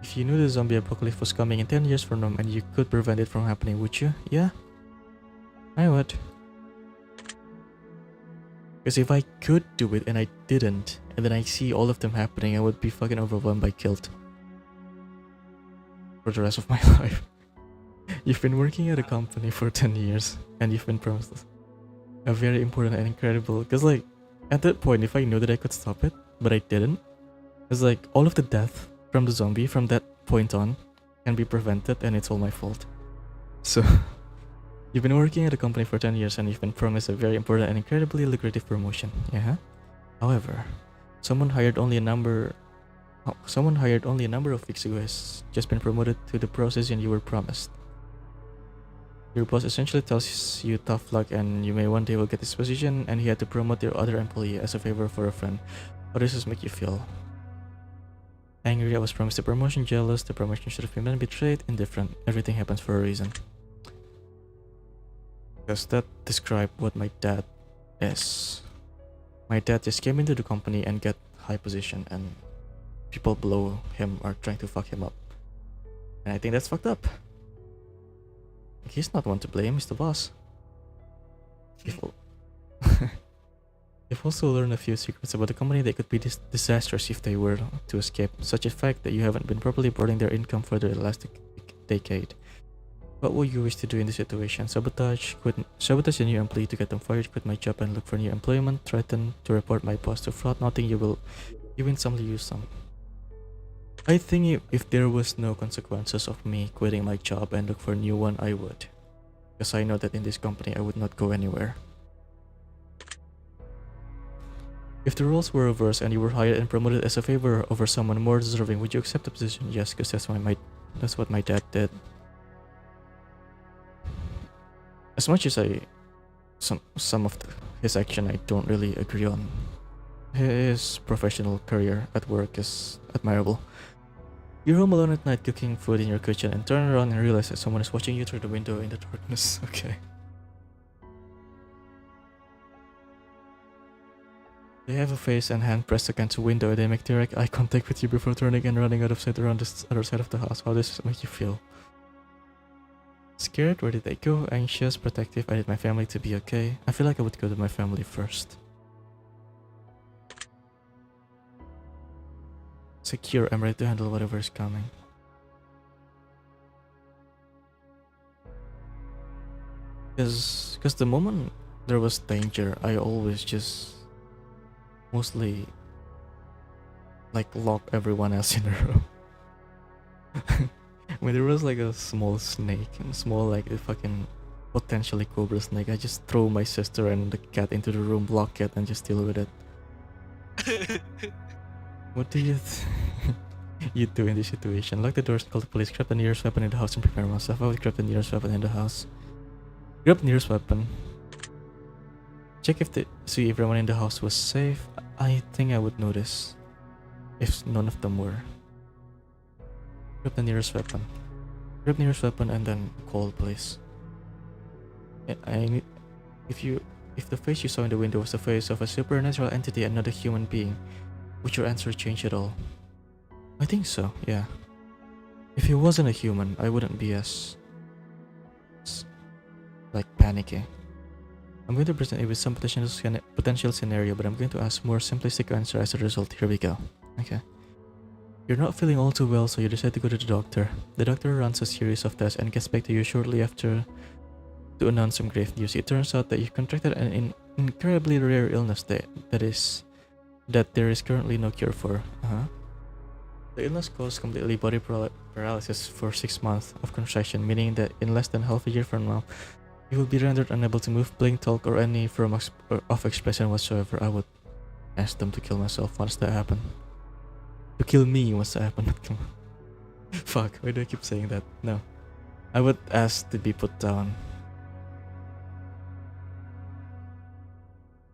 Speaker 1: If you knew the zombie apocalypse was coming in 10 years from now and you could prevent it from happening, would you? Yeah? I would. Because if I could do it and I didn't, and then I see all of them happening, I would be fucking overwhelmed by guilt. For the rest of my life. You've been working at a company for 10 years, and you've been promised a very important and incredible... Because like, at that point, if I knew that I could stop it, but I didn't, it's like, all of the death from the zombie from that point on can be prevented, and it's all my fault. So... You've been working at a company for 10 years and you've been promised a very important and incredibly lucrative promotion. Yeah. However, someone hired only a number of weeks ago has just been promoted to the position you were promised. Your boss essentially tells you tough luck and you may one day will get this position, and he had to promote your other employee as a favor for a friend. How does this make you feel? Angry, I was promised a promotion. Jealous, the promotion should have been betrayed. Indifferent, everything happens for a reason. Does that describe what my dad is? My dad just came into the company and got high position, and people below him are trying to fuck him up. And I think that's fucked up. He's not one to blame, he's the boss. You've also learned a few secrets about the company that could be disastrous if they were to escape, such as the fact that you haven't been properly reporting their income for the last decade. What would you wish to do in this situation? Sabotage a new employee to get them fired, quit my job and look for new employment, threaten to report my boss to fraud, nothing you win some, lose some. I think if there was no consequences of me quitting my job and look for a new one, I would. Because I know that in this company I would not go anywhere. If the roles were reversed and you were hired and promoted as a favor over someone more deserving, would you accept the position? Yes, because that's what my dad did. As much as some of his action I don't really agree on, his professional career at work is admirable. You're home alone at night cooking food in your kitchen and turn around and realize that someone is watching you through the window in the darkness. Okay. They have a face and hand pressed against a window and they make direct eye contact with you before turning and running out of sight around the other side of the house. How does this make you feel? Scared? Where did they go? Anxious? Protective? I need my family to be okay. I feel like I would go to my family first. Secure. I'm ready to handle whatever is coming. Because the moment there was danger, I always just mostly like lock everyone else in a room. When there was like a small snake and small like a fucking potentially cobra snake, I just throw my sister and the cat into the room, block it, and just deal with it. What do you do in this situation? Lock the doors, call the police, grab the nearest weapon in the house and prepare myself. I would grab the nearest weapon in the house. Grab the nearest weapon. Check see if everyone in the house was safe. I think I would notice if none of them were. Grab the nearest weapon. Grab nearest weapon and then call the police. If you If the face you saw in the window was the face of a supernatural entity and not a human being, would your answer change at all? I think so, yeah. If he wasn't a human, I wouldn't be as like panicking. I'm going to present it with some potential scenario, but I'm going to ask more simplistic answer as a result. Here we go. Okay. You're not feeling all too well, so you decide to go to the doctor. The doctor runs a series of tests and gets back to you shortly after to announce some grave news. It turns out that you contracted an incredibly rare illness that there is currently no cure for. The illness caused completely body paralysis for 6 months of contraction, meaning that in less than half a year from now, you will be rendered unable to move, blink, talk, or any form of expression whatsoever. I would ask them to kill myself once that happened. To kill me once that happened, not kill me. Fuck, why do I keep saying that? No. I would ask to be put down.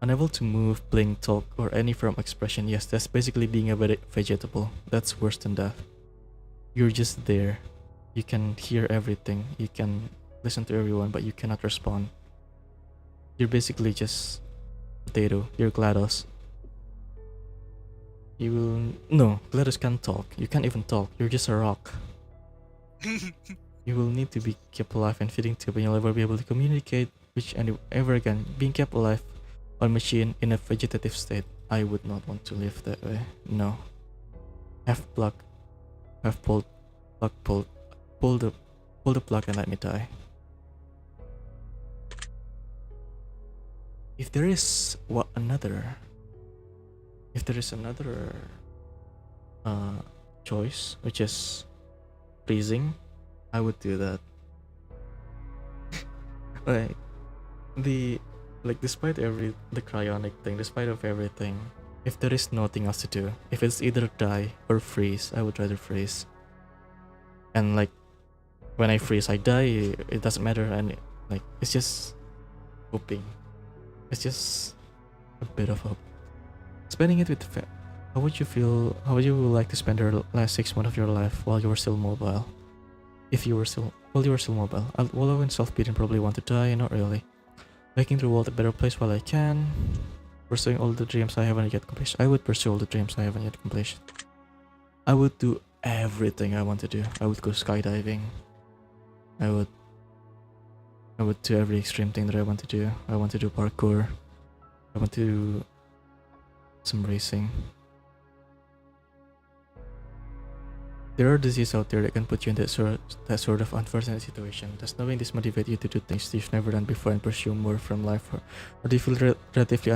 Speaker 1: Unable to move, blink, talk, or any form of expression. Yes, that's basically being a vegetable. That's worse than death. You're just there. You can hear everything. You can listen to everyone, but you cannot respond. You're basically just potato. You're GLaDOS. No, GLaDOS can't talk. You can't even talk. You're just a rock. You will need to be kept alive and feeding tube, and you'll never be able to communicate with anyone ever again. Being kept alive on machine in a vegetative state. I would not want to live that way. No. Pull the plug and let me die. If there is another choice, which is freezing, I would do that. Despite the cryonic thing, despite of everything, if there is nothing else to do, if it's either die or freeze, I would rather freeze. And like, when I freeze, I die. It doesn't matter, and it's just hoping. It's just a bit of hope. Spending it with how would you feel? How would you like to spend the last 6 months of your life while you were still mobile? While you were still mobile, I'll wallow in self-pity and probably want to die. Not really. Making the world a better place while I can. Pursuing all the dreams I haven't yet completed. I would pursue all the dreams I haven't yet completed. I would do everything I want to do. I would go skydiving. I would do every extreme thing that I want to do. I want to do parkour. I want to do some racing. There are diseases out there that can put you in that sort of unfortunate situation. Does knowing this motivate you to do things you've never done before and pursue more from life? Or do you feel relatively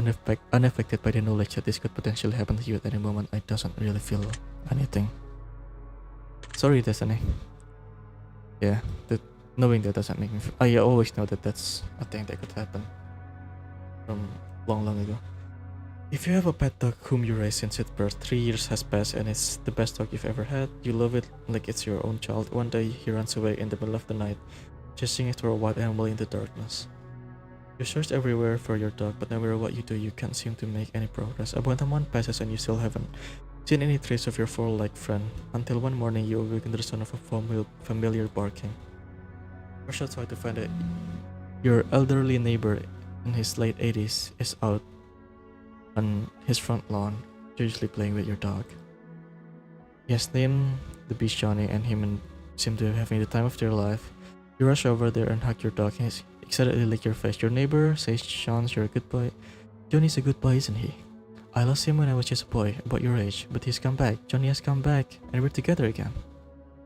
Speaker 1: unaffected by the knowledge that this could potentially happen to you at any moment? I doesn't really feel anything. Sorry, Destiny. Yeah, knowing that doesn't make me feel... I always know that that's a thing that could happen. From long ago. If you have a pet dog whom you raise since its birth, 3 years has passed and it's the best dog you've ever had, you love it like it's your own child. One day he runs away in the middle of the night, chasing after a wild animal in the darkness. You search everywhere for your dog, but no matter what you do, you can't seem to make any progress. About a month passes and you still haven't seen any trace of your four-legged friend, until one morning you awaken to the sound of a familiar barking. Rush outside to find that your elderly neighbor in his late 80s is out on his front lawn, usually playing with your dog. He has named the beast Johnny, and him seem to be having the time of their life. You rush over there and hug your dog, and he excitedly lick your face. Your neighbor says, "Sean, you're a good boy." Johnny's a good boy, isn't he? I lost him when I was just a boy, about your age, but he's come back. Johnny has come back, and we're together again.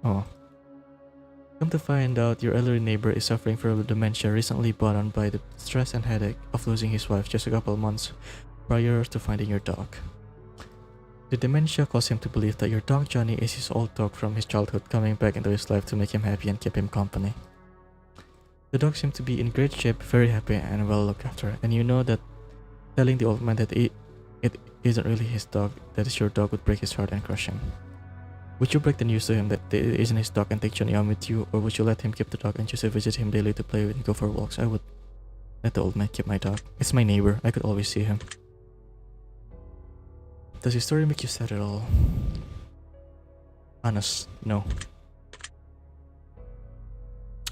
Speaker 1: Oh. Come to find out, your elderly neighbor is suffering from dementia, recently brought on by the stress and headache of losing his wife just a couple of months prior to finding your dog. The dementia caused him to believe that your dog Johnny is his old dog from his childhood coming back into his life to make him happy and keep him company. The dog seemed to be in great shape, very happy and well looked after, and you know that telling the old man that it isn't really his dog, that is your dog, would break his heart and crush him. Would you break the news to him that it isn't his dog and take Johnny on with you, or would you let him keep the dog and just visit him daily to play with and go for walks? I would let the old man keep my dog. It's my neighbor, I could always see him. Does his story make you sad at all? Honest, no.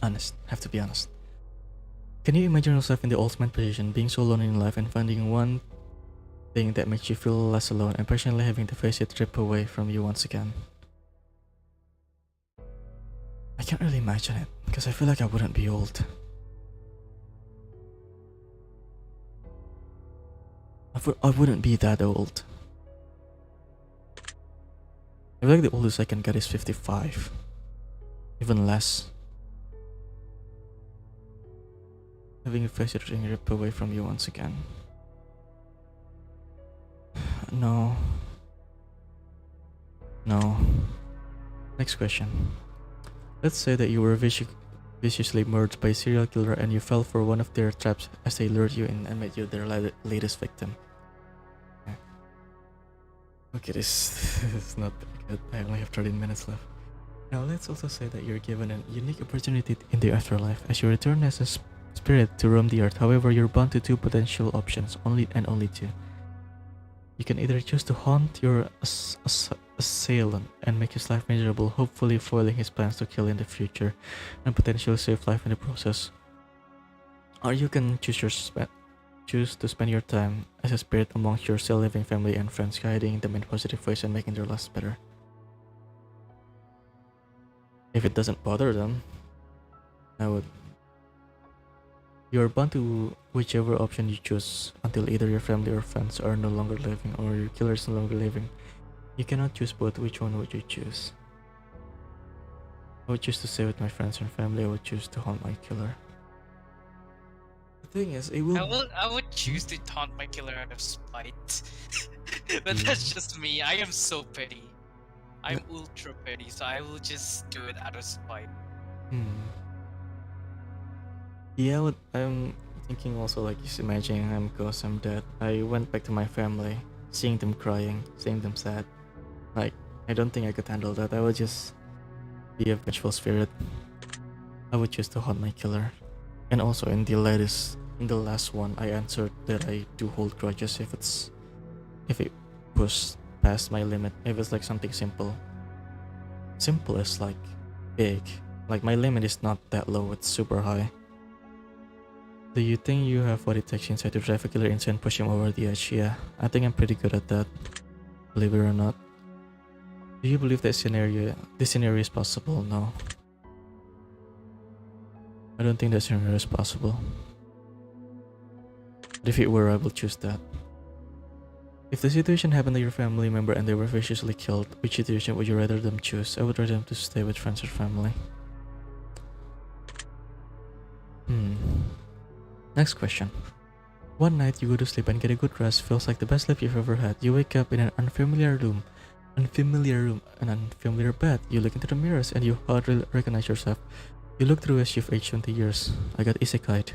Speaker 1: Honest, have to be honest. Can you imagine yourself in the ultimate position, being so alone in life and finding one thing that makes you feel less alone and personally having to face it rip away from you once again? I can't really imagine it, because I feel like I wouldn't be old. I wouldn't be that old. I feel like the oldest I can get is 55. Even less. Having to face it ring rip away from you once again. No. No. Next question. Let's say that you were viciously murdered by a serial killer and you fell for one of their traps as they lured you in and made you their latest victim. Okay, this is not good. I only have 13 minutes left. Now let's also say that you're given a unique opportunity in the afterlife as you return as a spirit to roam the earth. However, you're bound to two potential options, only two. You can either choose to haunt your assailant and make his life miserable, hopefully foiling his plans to kill in the future and potentially save life in the process. Or you can choose to spend your time as a spirit amongst your still living family and friends, guiding them in positive ways and making their lives better. If it doesn't bother them, I would. You're bound to whichever option you choose until either your family or friends are no longer living or your killer is no longer living. You cannot choose both. Which one would you choose? I would choose to stay with my friends and family. I would choose to haunt my killer. The thing is, it will.
Speaker 2: I would choose to taunt my killer out of spite. But that's just me. I am so petty. I'm ultra petty, so I will just do it out of spite.
Speaker 1: Yeah, I'm thinking also, like, just imagining I'm dead. I went back to my family, seeing them crying, seeing them sad. Like, I don't think I could handle that. I would just be a vengeful spirit. I would choose to haunt my killer. And also in the last one, I answered that I do hold grudges if it pushed past my limit. If it's like something simple. Simple is like big. Like my limit is not that low, it's super high. Do you think you have what it takes inside to drive a killer insane and push him over the edge? Yeah, I think I'm pretty good at that. Believe it or not. Do you believe this scenario is possible? No. I don't think that scenario is possible. But if it were, I will choose that. If the situation happened to your family member and they were viciously killed, which situation would you rather them choose? I would rather them to stay with friends or family. Next question. One night you go to sleep and get a good rest, feels like the best sleep you've ever had. You wake up in an unfamiliar room, an unfamiliar bed. You look into the mirrors and you hardly recognize yourself. You look through as you've aged 20 years. I got isekai'd.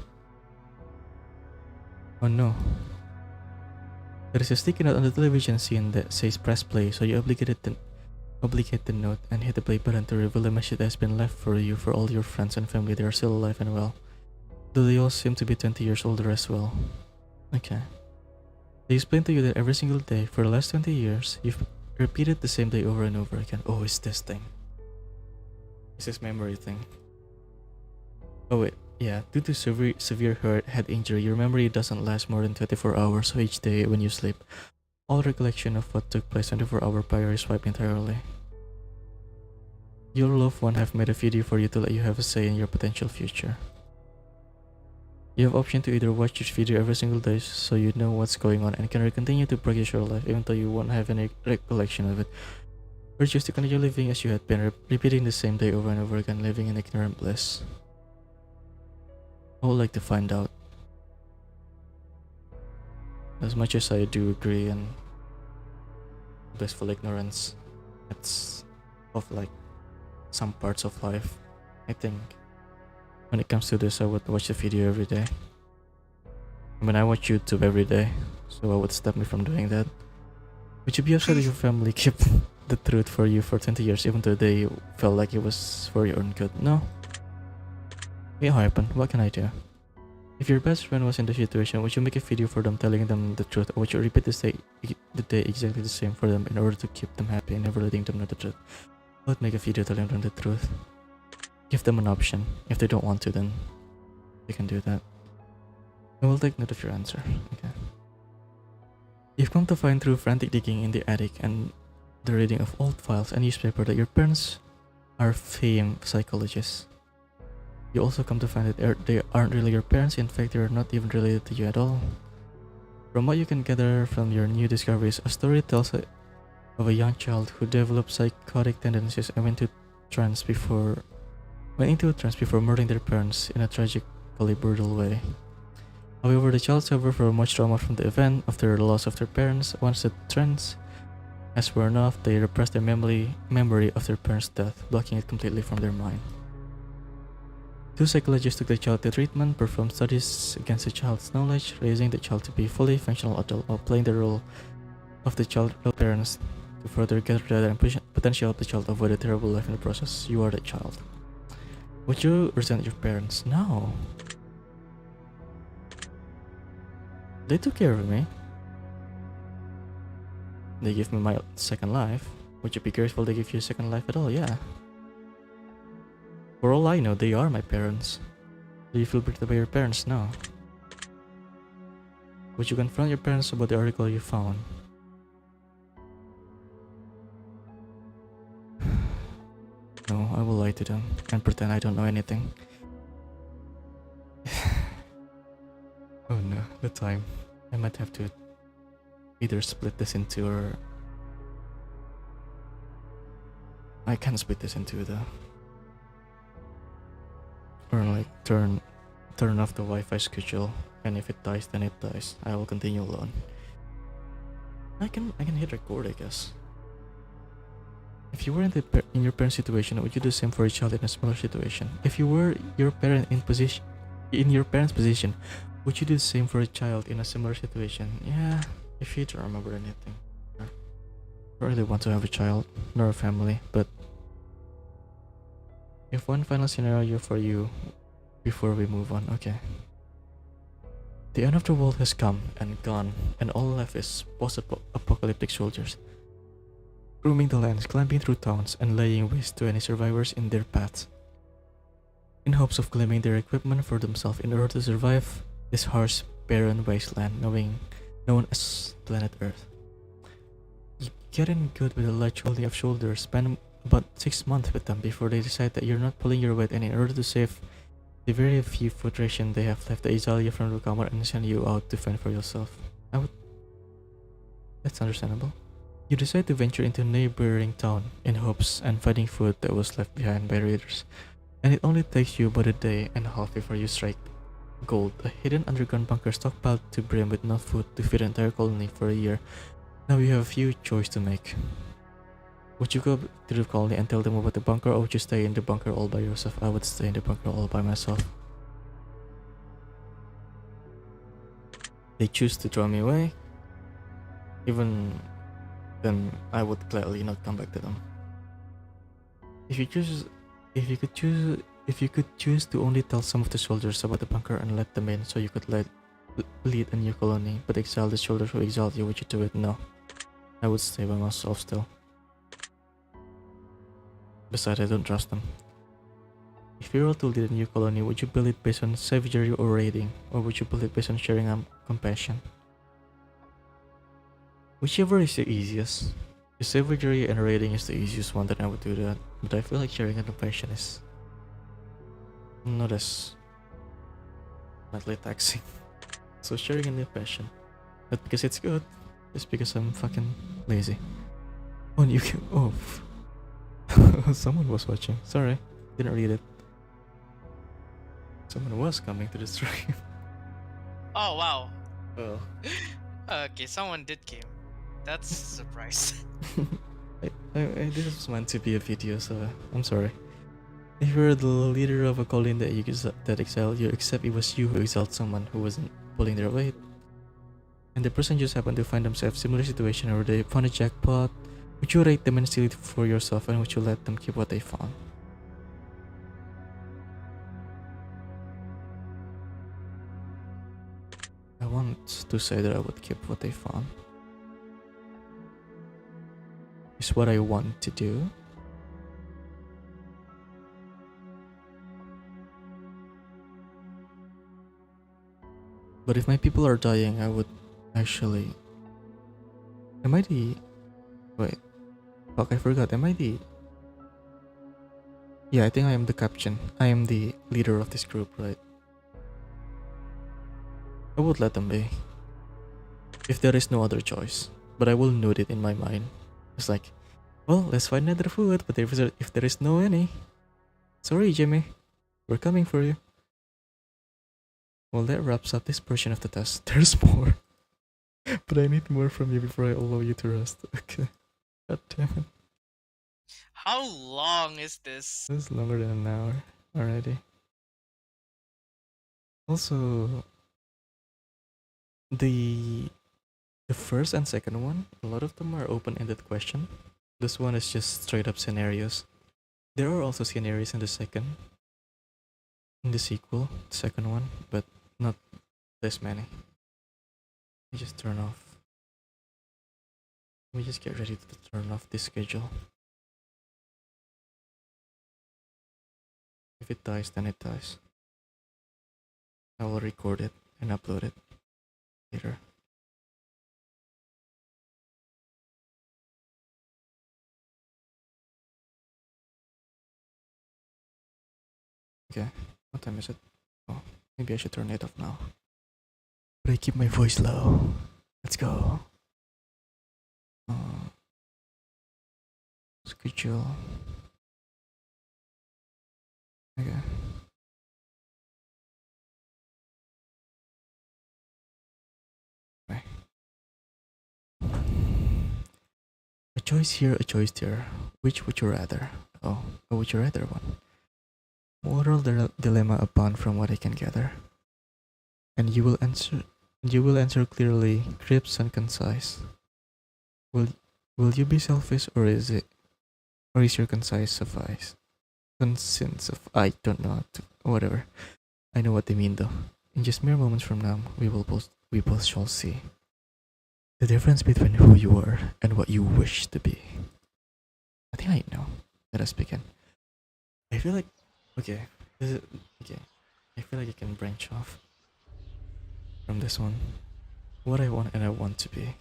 Speaker 1: Oh no. There is a sticky note on the television scene that says press play, so you obligate the note and hit the play button to reveal a message that has been left for you for all your friends and family. They are still alive and well. Though they all seem to be 20 years older as well. Okay. They explain to you that every single day for the last 20 years, you've repeated the same day over and over again. Oh, it's this thing. It's this memory thing. Oh wait, yeah. Due to severe head injury, your memory doesn't last more than 24 hours, so each day when you sleep, all recollection of what took place 24 hours prior is wiped entirely. Your loved one have made a video for you to let you have a say in your potential future. You have option to either watch this video every single day so you know what's going on and can continue to practice your life even though you won't have any recollection of it, or choose to continue living as you had been, repeating the same day over and over again, living in ignorant bliss. I would like to find out. As much as I do agree in blissful ignorance, it's of like some parts of life, I think when it comes to this, I would watch the video every day. I mean, I watch YouTube every day, so I would stop me from doing that. Would you be upset if your family kept the truth for you for 20 years even though they felt like it was for your own good? No. It happened. What can I do? If your best friend was in the situation, would you make a video for them telling them the truth, or would you repeat the day exactly the same for them in order to keep them happy and never letting them know the truth? I would make a video telling them the truth. Give them an option. If they don't want to, then they can do that. I will take note of your answer. Okay. You've come to find through frantic digging in the attic and the reading of old files and newspaper that your parents are famed psychologists. You also come to find that they aren't really your parents. In fact, they are not even related to you at all. From what you can gather from your new discoveries, a story tells of a young child who developed psychotic tendencies and went into trance before murdering their parents in a tragically brutal way. However, the child suffered from much trauma from the event of their loss of their parents. Once the trance has worn off, they repress their memory of their parents' death, blocking it completely from their mind. 2 psychologists took the child to treatment, performed studies against the child's knowledge, raising the child to be a fully functional adult while playing the role of the child's real parents to further gather data and potential of the child avoid a terrible life in the process. You are the child. Would you resent your parents? No. They took care of me. They give me my second life. Would you be grateful they give you a second life at all? Yeah. For all I know, they are my parents. Do you feel betrayed by your parents? No. Would you confront your parents about the article you found? No, I will lie to them and pretend I don't know anything. Oh no, the time. I might have to either split this into or... I can split this into the... Or like turn off the Wi-Fi schedule, and if it dies, then it dies. I will continue alone. I can hit record, I guess. If you were in your parent's situation, would you do the same for a child in a similar situation? If you were your parent in your parent's position, would you do the same for a child in a similar situation? Yeah, if you don't remember anything. I don't really want to have a child nor a family, but if one final scenario for you before we move on, okay. The end of the world has come and gone, and all left is post-apocalyptic soldiers, roaming the lands, climbing through towns, and laying waste to any survivors in their paths, in hopes of claiming their equipment for themselves in order to survive this harsh, barren wasteland known as planet Earth. You get in good with a large holding of shoulders, spend about 6 months with them before they decide that you're not pulling your weight, and in order to save the very few food ration they have left, they exile you from Rekkuma and send you out to fend for yourself. That's understandable. You decide to venture into a neighboring town in hopes and finding food that was left behind by raiders, and it only takes you about a day and a half before you strike gold, a hidden underground bunker stockpiled to brim with enough food to feed an entire colony for a year. Now you have a few choices to make. Would you go to the colony and tell them about the bunker, or would you stay in the bunker all by yourself? I would stay in the bunker all by myself. They choose to throw me away. Even then, I would gladly not come back to them. If you could choose to only tell some of the soldiers about the bunker and let them in, so you could lead a new colony, but exile the soldiers who exiled you, would you do it? No. I would stay by myself still. Besides, I don't trust them. If you were to lead a new colony, would you build it based on savagery or raiding, or would you build it based on sharing and compassion? Whichever is the easiest. If savagery and raiding is the easiest one, then I would do that. But I feel like sharing and compassion is not as mentally taxing. So sharing and compassion. Not because it's good, just because I'm fucking lazy. Oh, you can. Oh. Someone was watching. Sorry, didn't read it. Someone was coming to the stream.
Speaker 2: Oh wow.
Speaker 1: Oh.
Speaker 2: Okay, someone did came. That's a surprise.
Speaker 1: This was meant to be a video, so I'm sorry. If you're the leader of a colony that exiled you, except it was you who exiled someone who wasn't pulling their weight, and the person just happened to find themselves in a similar situation where they found a jackpot, would you rate them and steal it for yourself, and would you let them keep what they found? I want to say that I would keep what they found. It's what I want to do. But if my people are dying, I would actually. Am I the. Wait. Fuck, I forgot. Am I the. Yeah, I think I am the captain. I am the leader of this group, right? I would let them be. If there is no other choice. But I will note it in my mind. It's like, well, let's find another food, but if there is no any. Sorry, Jimmy. We're coming for you. Well, that wraps up this portion of the test. There's more. But I need more from you before I allow you to rest. Okay. God damn it.
Speaker 2: How long is this?
Speaker 1: This is longer than an hour already. Also, the first and second one, a lot of them are open-ended question. This one is just straight up scenarios. There are also scenarios in the sequel, the second one, but not this many. Let me just turn off. Let me just get ready to turn off this schedule. If it dies, then it dies. I will record it and upload it later. Okay, what time is it? Oh, maybe I should turn it off now. But I keep my voice low. Let's go. Schedule. Okay. Right. A choice here, a choice there. Which would you rather? Oh, a would you rather one. Moral dilemma upon from what I can gather. And you will answer clearly, crisp and concise. Will you be selfish or is your concise suffice? Conscience of I don't know how to, whatever. I know what they mean though. In just mere moments from now, we both shall see the difference between who you are and what you wish to be. I think I know. Let us begin. I feel like okay. Okay. I feel like I can branch off from this one. What I want and I want to be.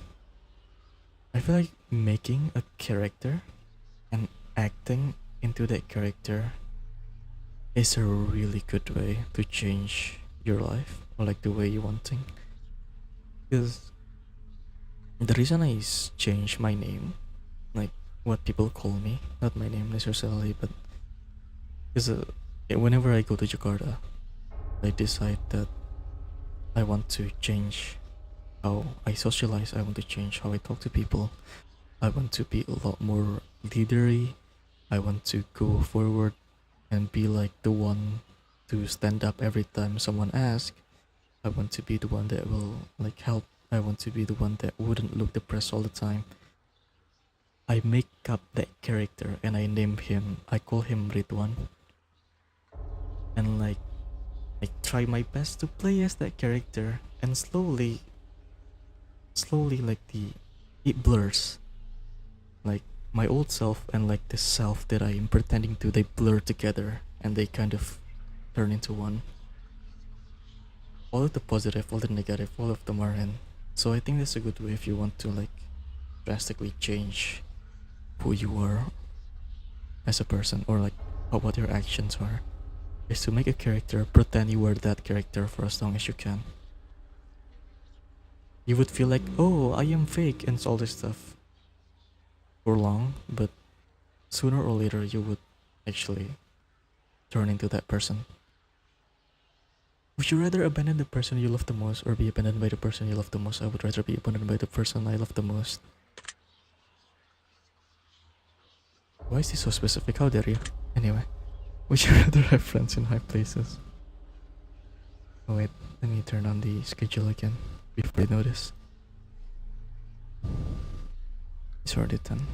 Speaker 1: I feel like making a character and acting into that character is a really good way to change your life or like the way you want things. Because the reason I changed my name, like what people call me, not my name necessarily, but because whenever I go to Jakarta, I decide that I want to change how I socialize, I want to change how I talk to people, I want to be a lot more leadery, I want to go forward and be like the one to stand up every time someone asks. I want to be the one that will like help. I want to be the one that wouldn't look depressed all the time. I make up that character and I name him. I call him Ridwan. And like I try my best to play as that character and slowly like it blurs. Like my old self and like the self that I am pretending to, they blur together and they kind of turn into one. All of the positive, all the negative, all of them are in. So I think that's a good way if you want to like drastically change who you are as a person or like what your actions are, is to make a character, pretend you were that character for as long as you can. You would feel like, oh, I am fake and all this stuff for long, but sooner or later you would actually turn into that person. Would you rather abandon the person you love the most or be abandoned by the person you love the most? I would rather be abandoned by the person I love the most. Why is this so specific? How dare you? Anyway, would you rather have friends in high places? Oh wait, let me turn on the schedule again before I notice. It's already done.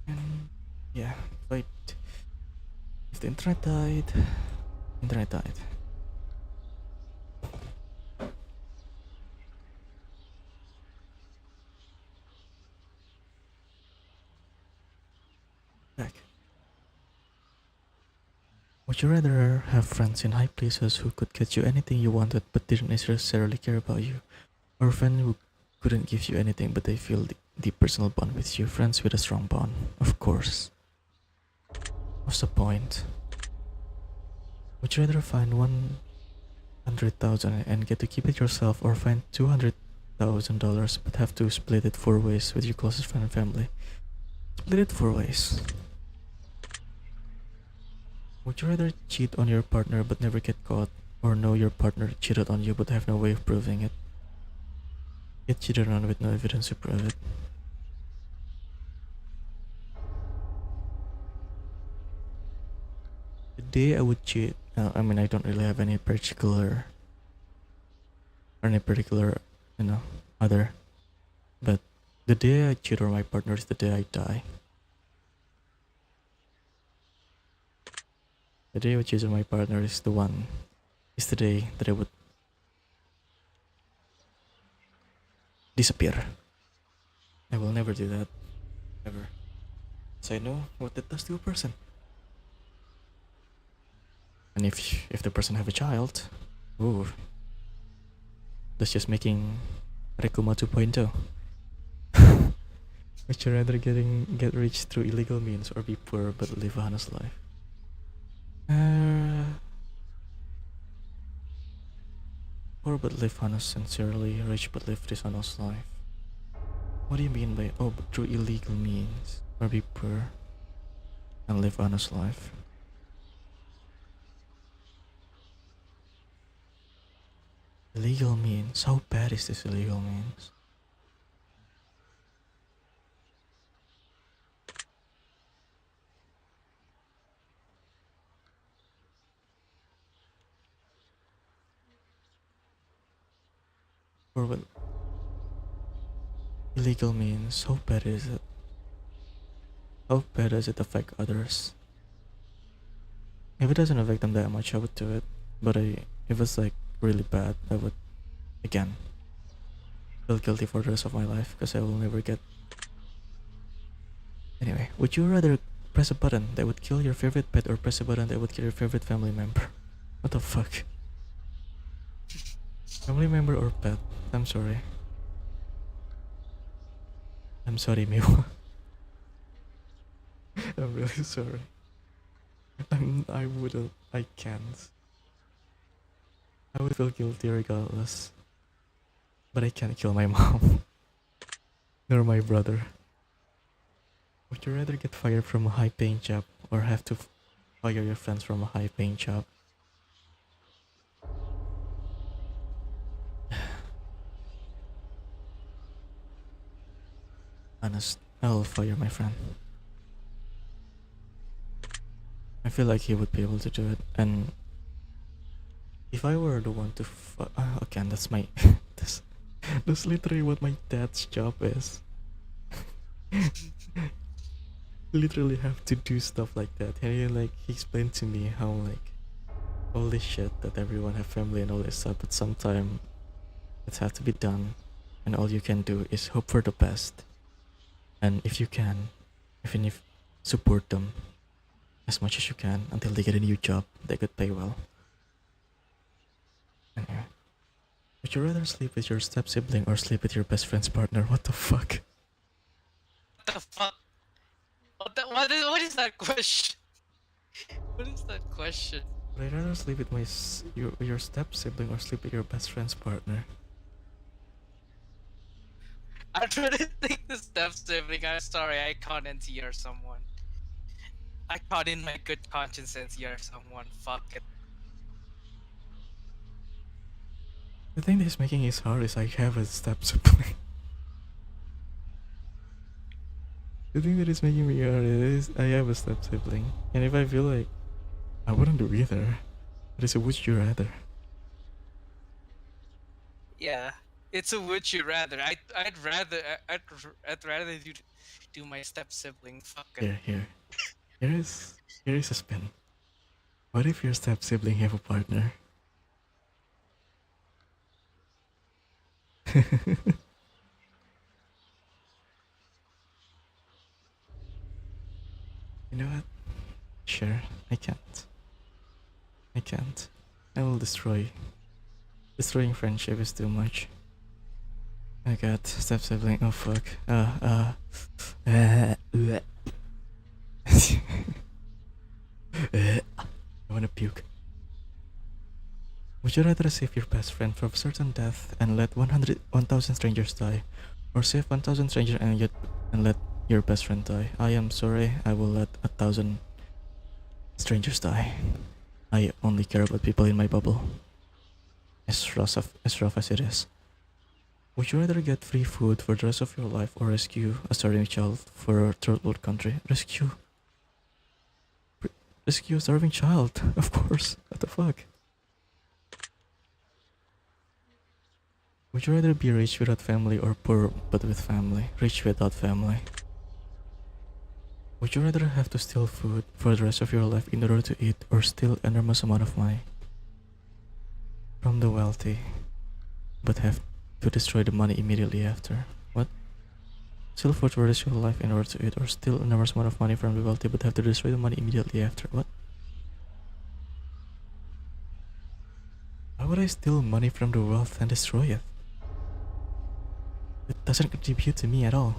Speaker 1: And yeah, wait. If the internet died, internet died. Would you rather have friends in high places who could get you anything you wanted but didn't necessarily care about you? Or a friend who couldn't give you anything but they feel deep personal bond with you? Friends with a strong bond, of course. What's the point? Would you rather find 100,000 and get to keep it yourself, or find $200,000 but have to split it 4 ways with your closest friend and family? Split it 4 ways. Would you rather cheat on your partner but never get caught, or know your partner cheated on you but have no way of proving it? Get cheated on with no evidence to prove it. The day I would cheat, I don't really have any particular, you know, other. But the day I cheat on my partner is the day I die. The day I would cheat on my partner is the day that I would disappear. I will never do that. Ever. So I know what that does to a person. And if the person have a child, ooh, that's just making Rekkuma 2.0. Would you rather get rich through illegal means, or be poor but live a honest life? Poor but live honest sincerely, rich but live dishonest life. What do you mean by but through illegal means, or be poor and live honest life? Illegal means? How bad is this illegal means? Or what? Illegal means, how bad is it? How bad does it affect others? If it doesn't affect them that much, I would do it. But if it's like really bad, I would, again, feel guilty for the rest of my life because I will never get. Anyway, would you rather press a button that would kill your favorite pet, or press a button that would kill your favorite family member? What the fuck? Family member or pet? I'm sorry. I'm sorry, Miwa. I'm really sorry. I can't. I would feel guilty regardless. But I can't kill my mom. Nor my brother. Would you rather get fired from a high paying job, or have to fire your friends from a high paying job? Honest, I'll fire my friend. I feel like he would be able to do it, and if I were the one to again, that's my that's literally what my dad's job is. Literally have to do stuff like that, and he explained to me how all this shit that everyone have family and all this stuff, but sometimes it has to be done, and all you can do is hope for the best. And if you can, even if support them as much as you can until they get a new job they could pay well. Anyway, would you rather sleep with your step sibling or sleep with your best friend's partner? What the fuck?
Speaker 2: What the fuck? What is that question? What is that question?
Speaker 1: Would I rather sleep with your step sibling or sleep with your best friend's partner?
Speaker 2: I'd rather take the step sibling. I'm sorry, I can't NTR someone. I can't in my good conscience NTR someone. Fuck it.
Speaker 1: The thing that's making it hard is I have a step sibling. The thing that is making me hard is I have a step sibling, and if I feel like I wouldn't do either, but it's a would you rather.
Speaker 2: Yeah, it's a would you rather. I'd rather do my step sibling. Fuck it.
Speaker 1: Here is a spin. What if your step sibling have a partner? You know what? Sure, I can't. I can't. I will destroy. Destroying friendship is too much. I got step sibling. Oh fuck. I wanna puke. Would you rather save your best friend from certain death and let 1,000 strangers die, or save 1,000 strangers and let your best friend die? I am sorry, I will let 1,000 strangers die. I only care about people in my bubble. As rough as it is. Would you rather get free food for the rest of your life or rescue a starving child for a third world country? Rescue a starving child, of course. What the fuck? Would you rather be rich without family or poor but with family? Rich without family. Would you rather have to steal food for the rest of your life in order to eat or steal enormous amount of money from the wealthy but have to destroy the money immediately after? What? Steal food for the rest of your life in order to eat or steal enormous amount of money from the wealthy but have to destroy the money immediately after? What? Why would I steal money from the wealth and destroy it? It doesn't contribute to me at all.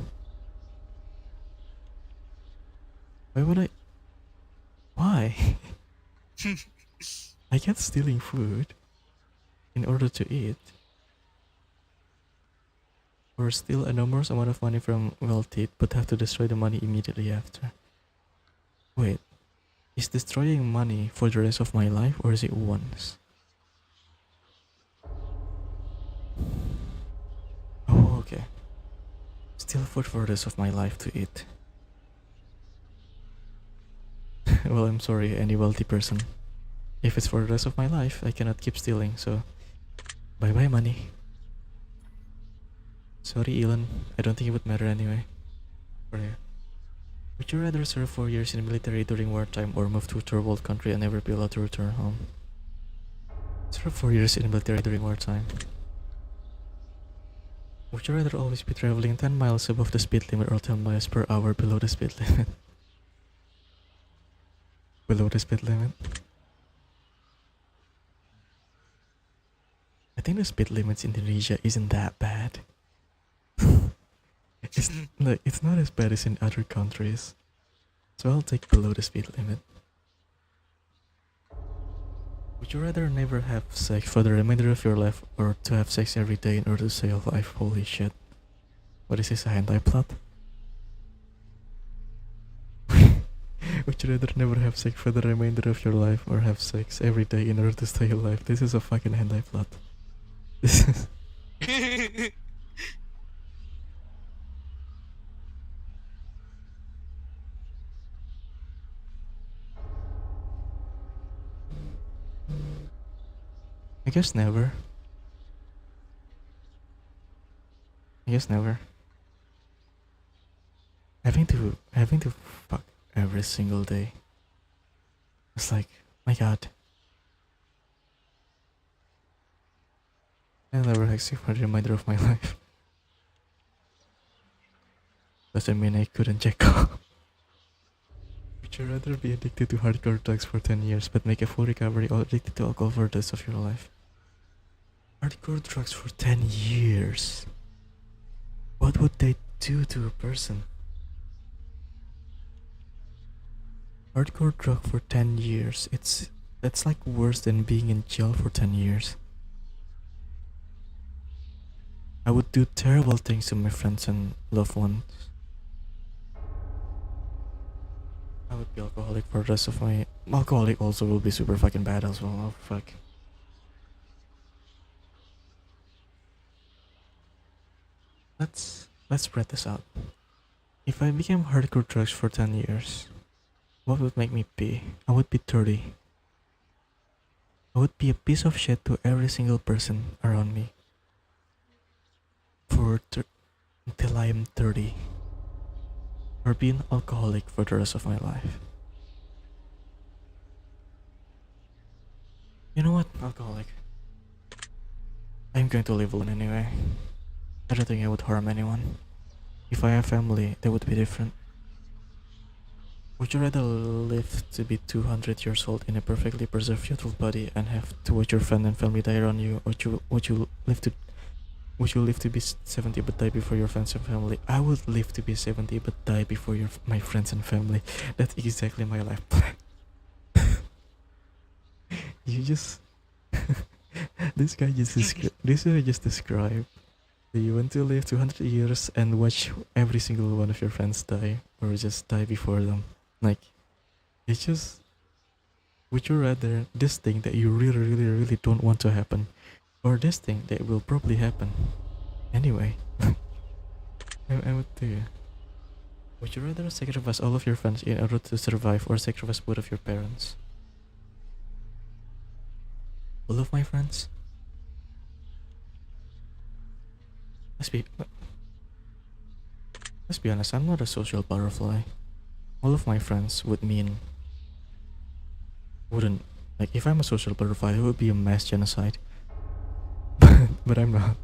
Speaker 1: Why would I? Why? I get stealing food in order to eat, or steal an enormous amount of money from wealthy but have to destroy the money immediately after. Wait, is destroying money for the rest of my life or is it once? Oh, okay. Steal food for the rest of my life to eat. Well, I'm sorry, any wealthy person. If it's for the rest of my life, I cannot keep stealing, so bye bye money. Sorry, Elon, I don't think it would matter anyway. For you. Would you rather serve 4 years in the military during wartime or move to a third world country and never be allowed to return home? Serve 4 years in the military during wartime. Would you rather always be traveling 10 miles above the speed limit or 10 miles per hour below the speed limit? Below the speed limit? I think the speed limits in Indonesia isn't that bad. It's not as bad as in other countries. So I'll take below the speed limit. Would you rather never have sex for the remainder of your life or to have sex every day in order to stay alive? Holy shit. What is this, a hentai plot? Would you rather never have sex for the remainder of your life or have sex every day in order to stay alive? This is a fucking hentai plot. This is... I guess never. I guess never. Having to fuck every single day. It's like, my god. I'll never have sex for the remainder of my life. Doesn't mean I couldn't check off. Would you rather be addicted to hardcore drugs for 10 years but make a full recovery or addicted to alcohol for the rest of your life? Hardcore drugs for 10 years. What would they do to a person? Hardcore drug for 10 years. That's like worse than being in jail for 10 years. I would do terrible things to my friends and loved ones. I would be alcoholic for the rest of my... Alcoholic also will be super fucking bad as well. Oh fuck. Let's spread this out. If I became hardcore drugs for 10 years, what would make me be? I would be 30. I would be a piece of shit to every single person around me. Until I am 30. Or be an alcoholic for the rest of my life. You know what? Alcoholic. I'm going to live alone anyway. I don't think I would harm anyone. If I have family, that would be different. Would you rather live to be 200 years old in a perfectly preserved youthful body and have to watch your friend and family die around you, or would you live to be 70 but die before your friends and family? I would live to be 70 but die before my friends and family. That's exactly my life plan. You just this guy just described. Do you want to live 200 years and watch every single one of your friends die, or just die before them? Like, it's just. Would you rather this thing that you really, really, really don't want to happen, or this thing that will probably happen anyway? I would do. Would you rather sacrifice all of your friends in order to survive, or sacrifice both of your parents? All of my friends? Let's be let's be honest, I'm not a social butterfly. All of my friends wouldn't, like, if I'm a social butterfly, it would be a mass genocide. But I'm not.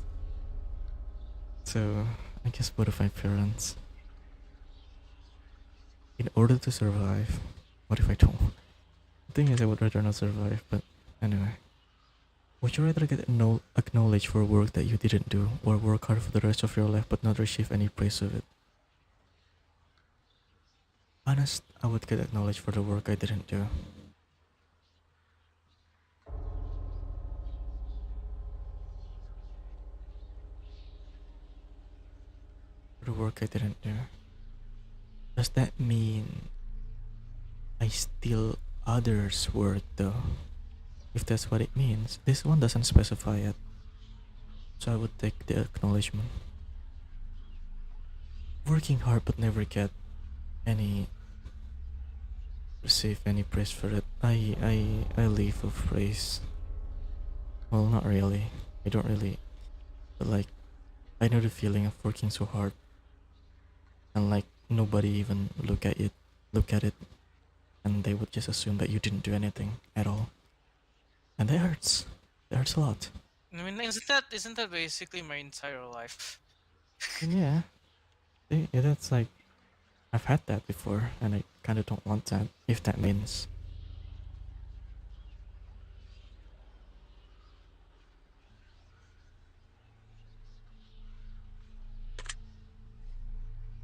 Speaker 1: So I guess both of my parents. In order to survive. What if I don't? The thing is, I would rather not survive, but anyway. Would you rather get acknowledged for work that you didn't do, or work hard for the rest of your life but not receive any praise of it? Honest, I would get acknowledged for the work I didn't do. For the work I didn't do. Does that mean I steal others' work though? If that's what it means. This one doesn't specify it. So I would take the acknowledgement. Working hard but never get any receive any praise for it. I live of praise. Well, not really. I don't really, but like, I know the feeling of working so hard and like nobody even look at it, and they would just assume that you didn't do anything at all, and that hurts. That hurts a lot.
Speaker 2: I mean, isn't that basically my entire life?
Speaker 1: And yeah, that's like, I've had that before, and I kind of don't want that. If that means.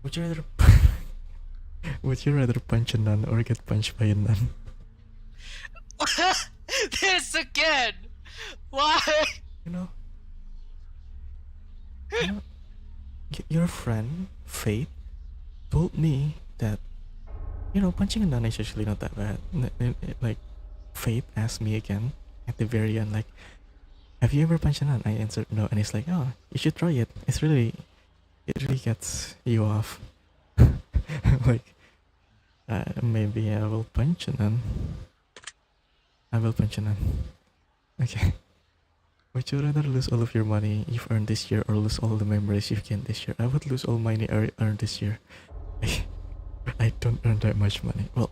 Speaker 1: Would you rather would you rather punch a nun or get punched by a nun?
Speaker 2: This again! Why?
Speaker 1: You know, you know, your friend Faith told me that, punching a nun is actually not that bad. Like, Faith asked me again at the very end, like, have you ever punched a nun? I answered no, and he's like, oh, you should try it. It really gets you off. Like, maybe I will punch a nun. I will punch a nun. Okay. Would you rather lose all of your money you've earned this year, or lose all the memories you've gained this year? I would lose all money I earned this year. I don't earn that much money. Well,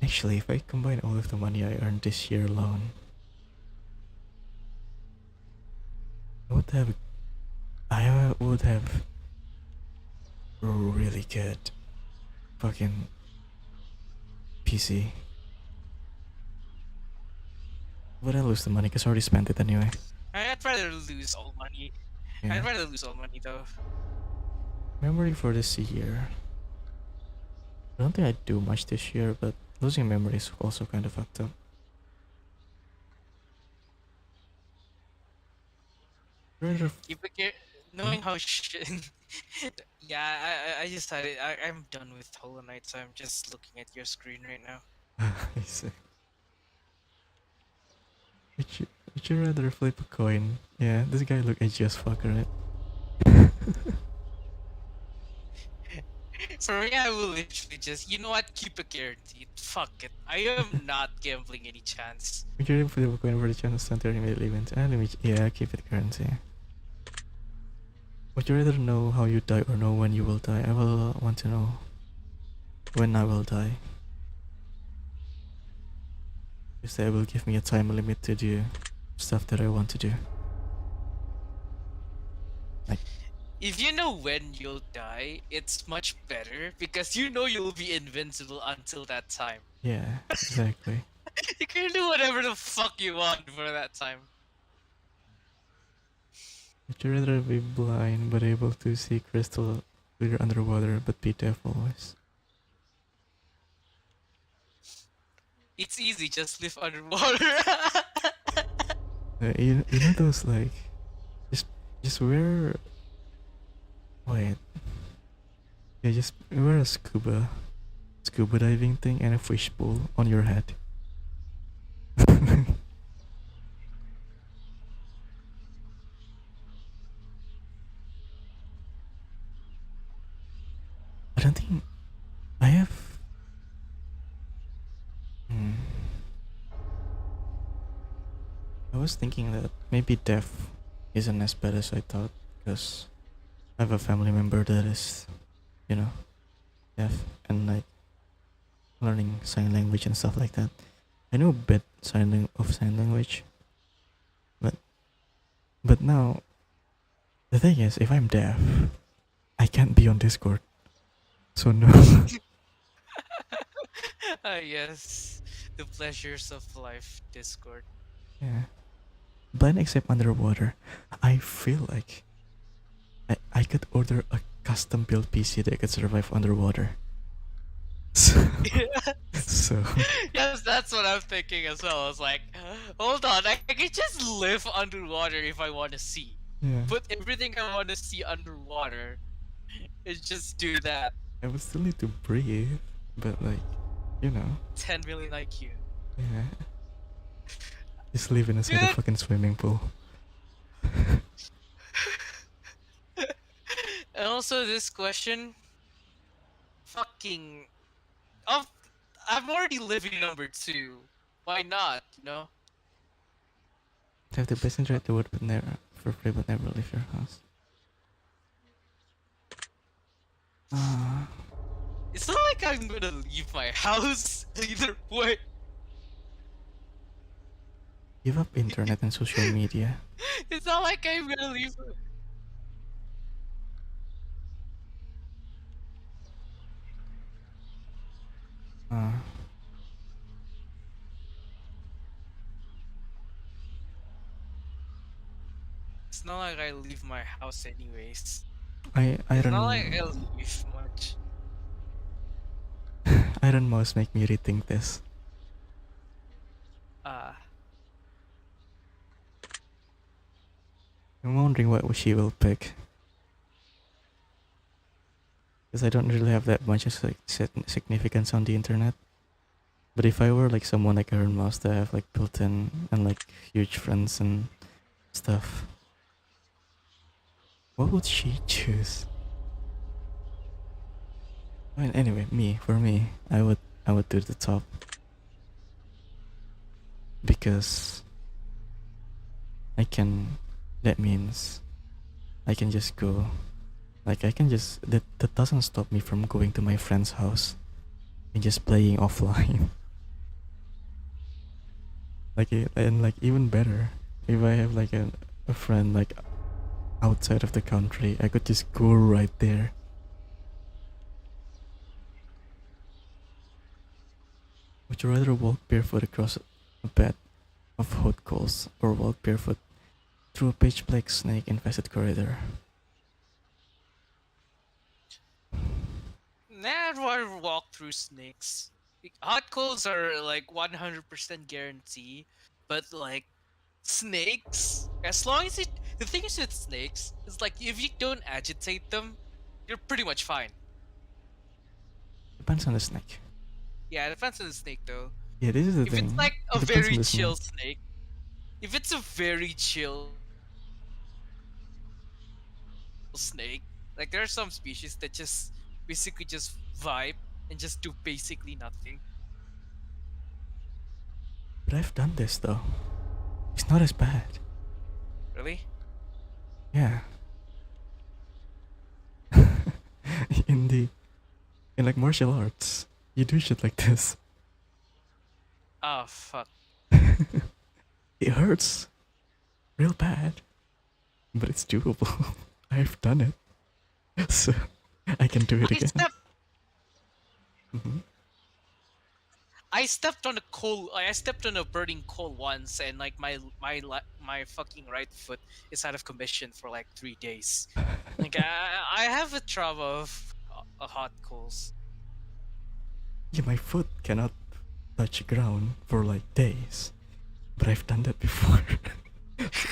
Speaker 1: actually, if I combine all of the money I earned this year alone, I would have really good fucking PC. But I lose the money because I already spent it anyway.
Speaker 2: I'd rather lose all money.
Speaker 1: Yeah.
Speaker 2: I'd rather lose all money though.
Speaker 1: Memory for this year. I don't think I do much this year, but losing memory is also kind of fucked up.
Speaker 2: Keep it knowing how shit. Yeah, I decided I'm done with Hollow Knight, so I'm just looking at your screen right now.
Speaker 1: I see. Would you rather flip a coin? Yeah, this guy look edgy as fuck, right?
Speaker 2: For me, I will literally just, you know what, keep it guaranteed. Fuck it. I am not gambling any chance.
Speaker 1: Would you rather flip a coin for the chance to enter immediately event? Yeah, keep it currency. Would you rather know how you die or know when you will die? I will want to know when I will die. Because that will give me a time limit to do stuff that I want to do. Like,
Speaker 2: if you know when you'll die, it's much better because you know you'll be invincible until that time.
Speaker 1: Yeah, exactly.
Speaker 2: You can do whatever the fuck you want for that time.
Speaker 1: Would you rather be blind but able to see crystal clear underwater but be deaf always?
Speaker 2: It's easy, just live underwater.
Speaker 1: You know those like just just wear wait yeah just wear a scuba diving thing and a fishbowl on your head. I don't think I have. Hmm. I was thinking that maybe deaf isn't as bad as I thought because I have a family member that is, you know, deaf and like learning sign language and stuff like that. I know a bit of sign language, but now the thing is, if I'm deaf, I can't be on Discord. So no.
Speaker 2: Yes, the pleasures of life, Discord.
Speaker 1: Yeah. Blind except underwater. I feel like I could order a custom built PC that could survive underwater. So, so
Speaker 2: Yes, that's what I'm thinking as well. I was like, hold on, I can just live underwater if I want to see.
Speaker 1: yeah,
Speaker 2: Put everything I want to see underwater and just do that.
Speaker 1: I would still need to breathe, but like, you know,
Speaker 2: 10 million IQ.
Speaker 1: yeah, just live inside a
Speaker 2: Dude!
Speaker 1: fucking swimming pool.
Speaker 2: And also, this question, fucking. Oh, I'm already living number 2. Why not, you know?
Speaker 1: Have the best enjoy the world but never for free but never leave your house. Ah,
Speaker 2: It's not like I'm gonna leave my house either way.
Speaker 1: give up internet and social media.
Speaker 2: It's not like I'm gonna leave.
Speaker 1: Ah,
Speaker 2: It's not like I leave my house anyways. It's
Speaker 1: Iron
Speaker 2: not like I leave much.
Speaker 1: Iron Mouse make me rethink this.
Speaker 2: Uh,
Speaker 1: I'm wondering what she will pick. Because I don't really have that much of like significance on the internet. But if I were like someone like Iron Mouse that have like built-in and like huge friends and stuff, what would she choose? I mean, anyway, for me, I would do the top because I can. That means I can just go. Like I can just that doesn't stop me from going to my friend's house and just playing offline. And like even better, if I have like a friend like outside of the country, I could just go right there. Would you rather walk barefoot across a bed of hot coals or walk barefoot through a pitch black snake infested corridor?
Speaker 2: nah, I'd rather walk through snakes. Hot coals are like 100% guarantee, but like snakes, as long as it. The thing is with snakes, is like if you don't agitate them, you're pretty much fine.
Speaker 1: Depends on the snake.
Speaker 2: Yeah, it depends on the snake though.
Speaker 1: Yeah, this is the
Speaker 2: If it's
Speaker 1: thing.
Speaker 2: like a
Speaker 1: It depends on
Speaker 2: very
Speaker 1: the
Speaker 2: chill
Speaker 1: snake.
Speaker 2: snake, if it's a very chill snake, like there are some species that just basically just vibe and just do basically nothing.
Speaker 1: But I've done this though. It's not as bad.
Speaker 2: Really?
Speaker 1: Yeah. in the in like martial arts, you do shit like this.
Speaker 2: Oh fuck.
Speaker 1: It hurts real bad, but it's doable. I've done it. So I can do it
Speaker 2: I
Speaker 1: again.
Speaker 2: stepped
Speaker 1: Mhm.
Speaker 2: I stepped on a coal. I stepped on a burning coal once, and like my fucking right foot is out of commission for like 3 days. Like I have a trauma of hot coals.
Speaker 1: Yeah, my foot cannot touch ground for like days, but I've done that before. So,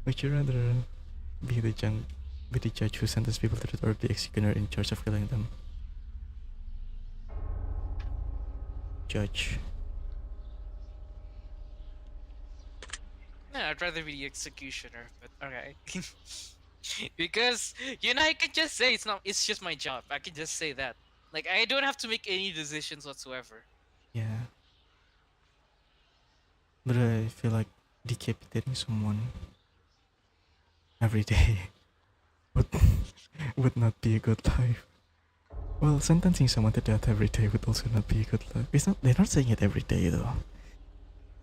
Speaker 1: would you rather be the junk, be the judge who sentences people to death, or the executioner in charge of killing them? Judge.
Speaker 2: Yeah, I'd rather be the executioner, but okay. Because I can just say it's not. It's just my job. I can just say that. Like I don't have to make any decisions whatsoever.
Speaker 1: Yeah, but I feel like decapitating someone every day would would not be a good life. Well, sentencing someone to death every day would also not be a good life. It's not. They're not saying it every day though.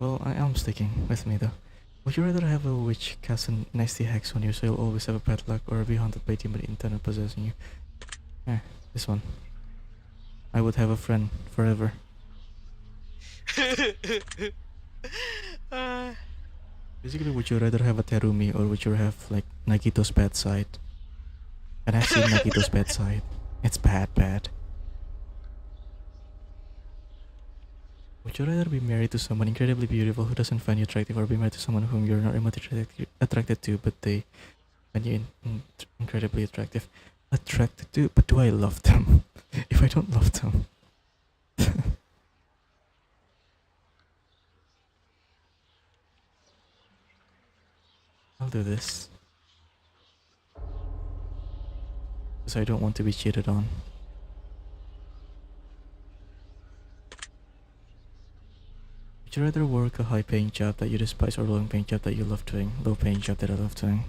Speaker 1: Well, I am sticking with me though. Would you rather have a witch cast a nasty hex on you so you'll always have a bad luck, or be haunted by a demon intent on possessing you? This one. I would have a friend forever.
Speaker 2: uh,
Speaker 1: Basically, would you rather have a Terumi, or would you have like Nagito's bad side? And I've seen Nagito's bad side. It's bad. Would you rather be married to someone incredibly beautiful who doesn't find you attractive, or be married to someone whom you're not remotely attracted to, but they find you incredibly attractive? Attracted to? But do I love them? If I don't love them. I'll do this. Because I don't want to be cheated on. Would you rather work a high paying job that you despise, or low paying job that you love doing? Low paying job that I love doing.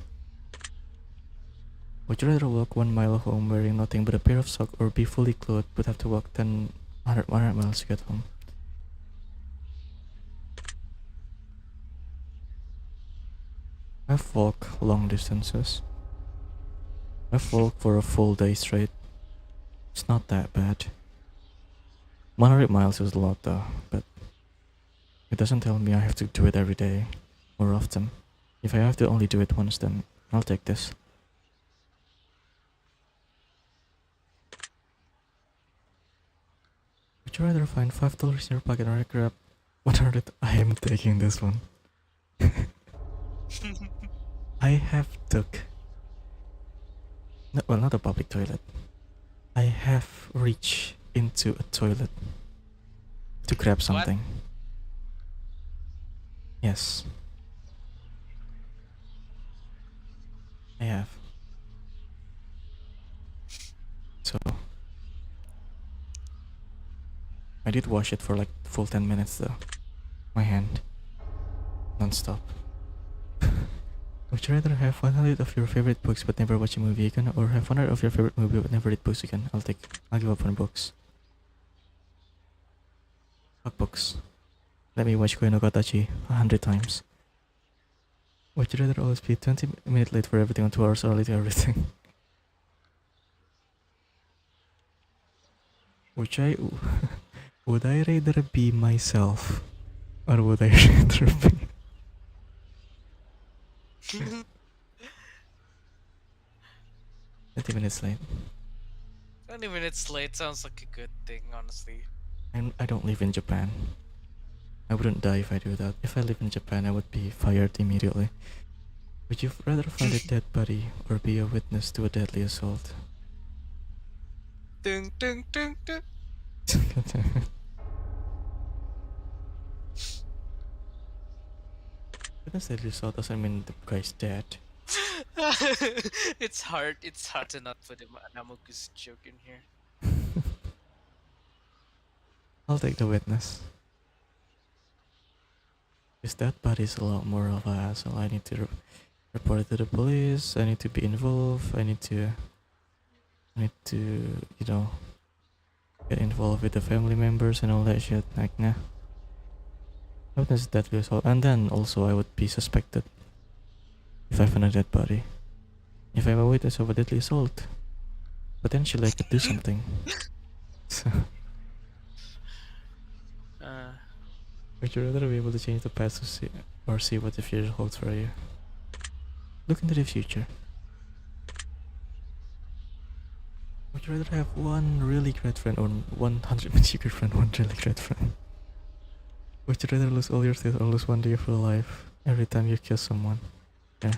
Speaker 1: Would you rather walk 1 mile home wearing nothing but a pair of socks, or be fully clothed but have to walk 100 miles to get home? I've walked long distances. I've walked for a full day straight. It's not that bad. 100 miles is a lot though, but it doesn't tell me I have to do it every day or often. If I have to only do it once, then I'll take this. Would you rather find $5 in your pocket or grab 100? I am taking this one. I have took, no, well, not a public toilet. I have reached into a toilet to grab something. Yes. I have. So I did wash it for like full 10 minutes though. My hand. Non-stop. Would you rather have 100 of your favorite books but never watch a movie again, or have 100 of your favorite movie but never read books again? I'll give up on books. Fuck books. Let me watch Koe no Katachi 100 times. Would you rather always be 20 minutes late for everything, or 2 hours early to everything? Would I rather be myself, or would I rather be 20 minutes late?
Speaker 2: 20 minutes late sounds like a good thing, honestly.
Speaker 1: I don't live in Japan. I wouldn't die if I do that. If I live in Japan, I would be fired immediately. Would you rather find a dead body, or be a witness to a deadly assault?
Speaker 2: Ding, ding, ding, ding.
Speaker 1: Witness deadly assault doesn't mean the guy's dead.
Speaker 2: It's hard. It's hard to not put an Amogus joke in here.
Speaker 1: I'll take the witness. Because that body's a lot more of a hassle. I need to report it to the police. I need to be involved. I need to, get involved with the family members and all that shit. Like, nah. Witness deadly assault. And then also I would be suspected if I find a dead body. If I'm a witness of a deadly assault, potentially I could do something. So,
Speaker 2: Uh,
Speaker 1: would you rather be able to change the past or see what the future holds for you? Look into the future. Would you rather have one really great friend or 100 mediocre friend, one really great friend? Would you rather lose all your teeth or lose one day of your life every time you kiss someone? Yeah.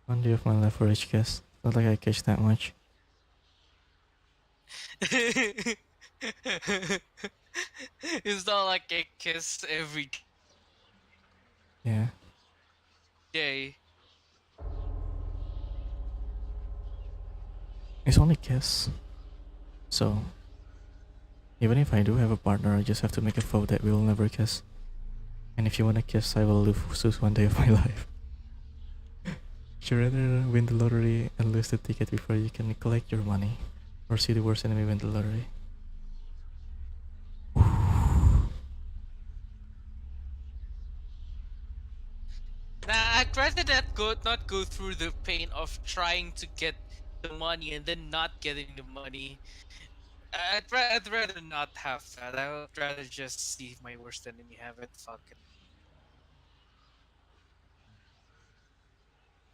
Speaker 1: One day of my life for each kiss. Not like I kiss that much.
Speaker 2: it's not like a kiss every
Speaker 1: Yeah.
Speaker 2: day.
Speaker 1: It's only kiss. So, even if I do have a partner, I just have to make a vow that we will never kiss. And if you wanna kiss, I will lose one day of my life. Would you rather win the lottery and lose the ticket before you can collect your money? Or see the worst enemy win the lottery?
Speaker 2: Nah, I'd rather not go through the pain of trying to get the money and then not getting the money. I'd rather not have that. I would rather just see my worst enemy have it. Fuck it.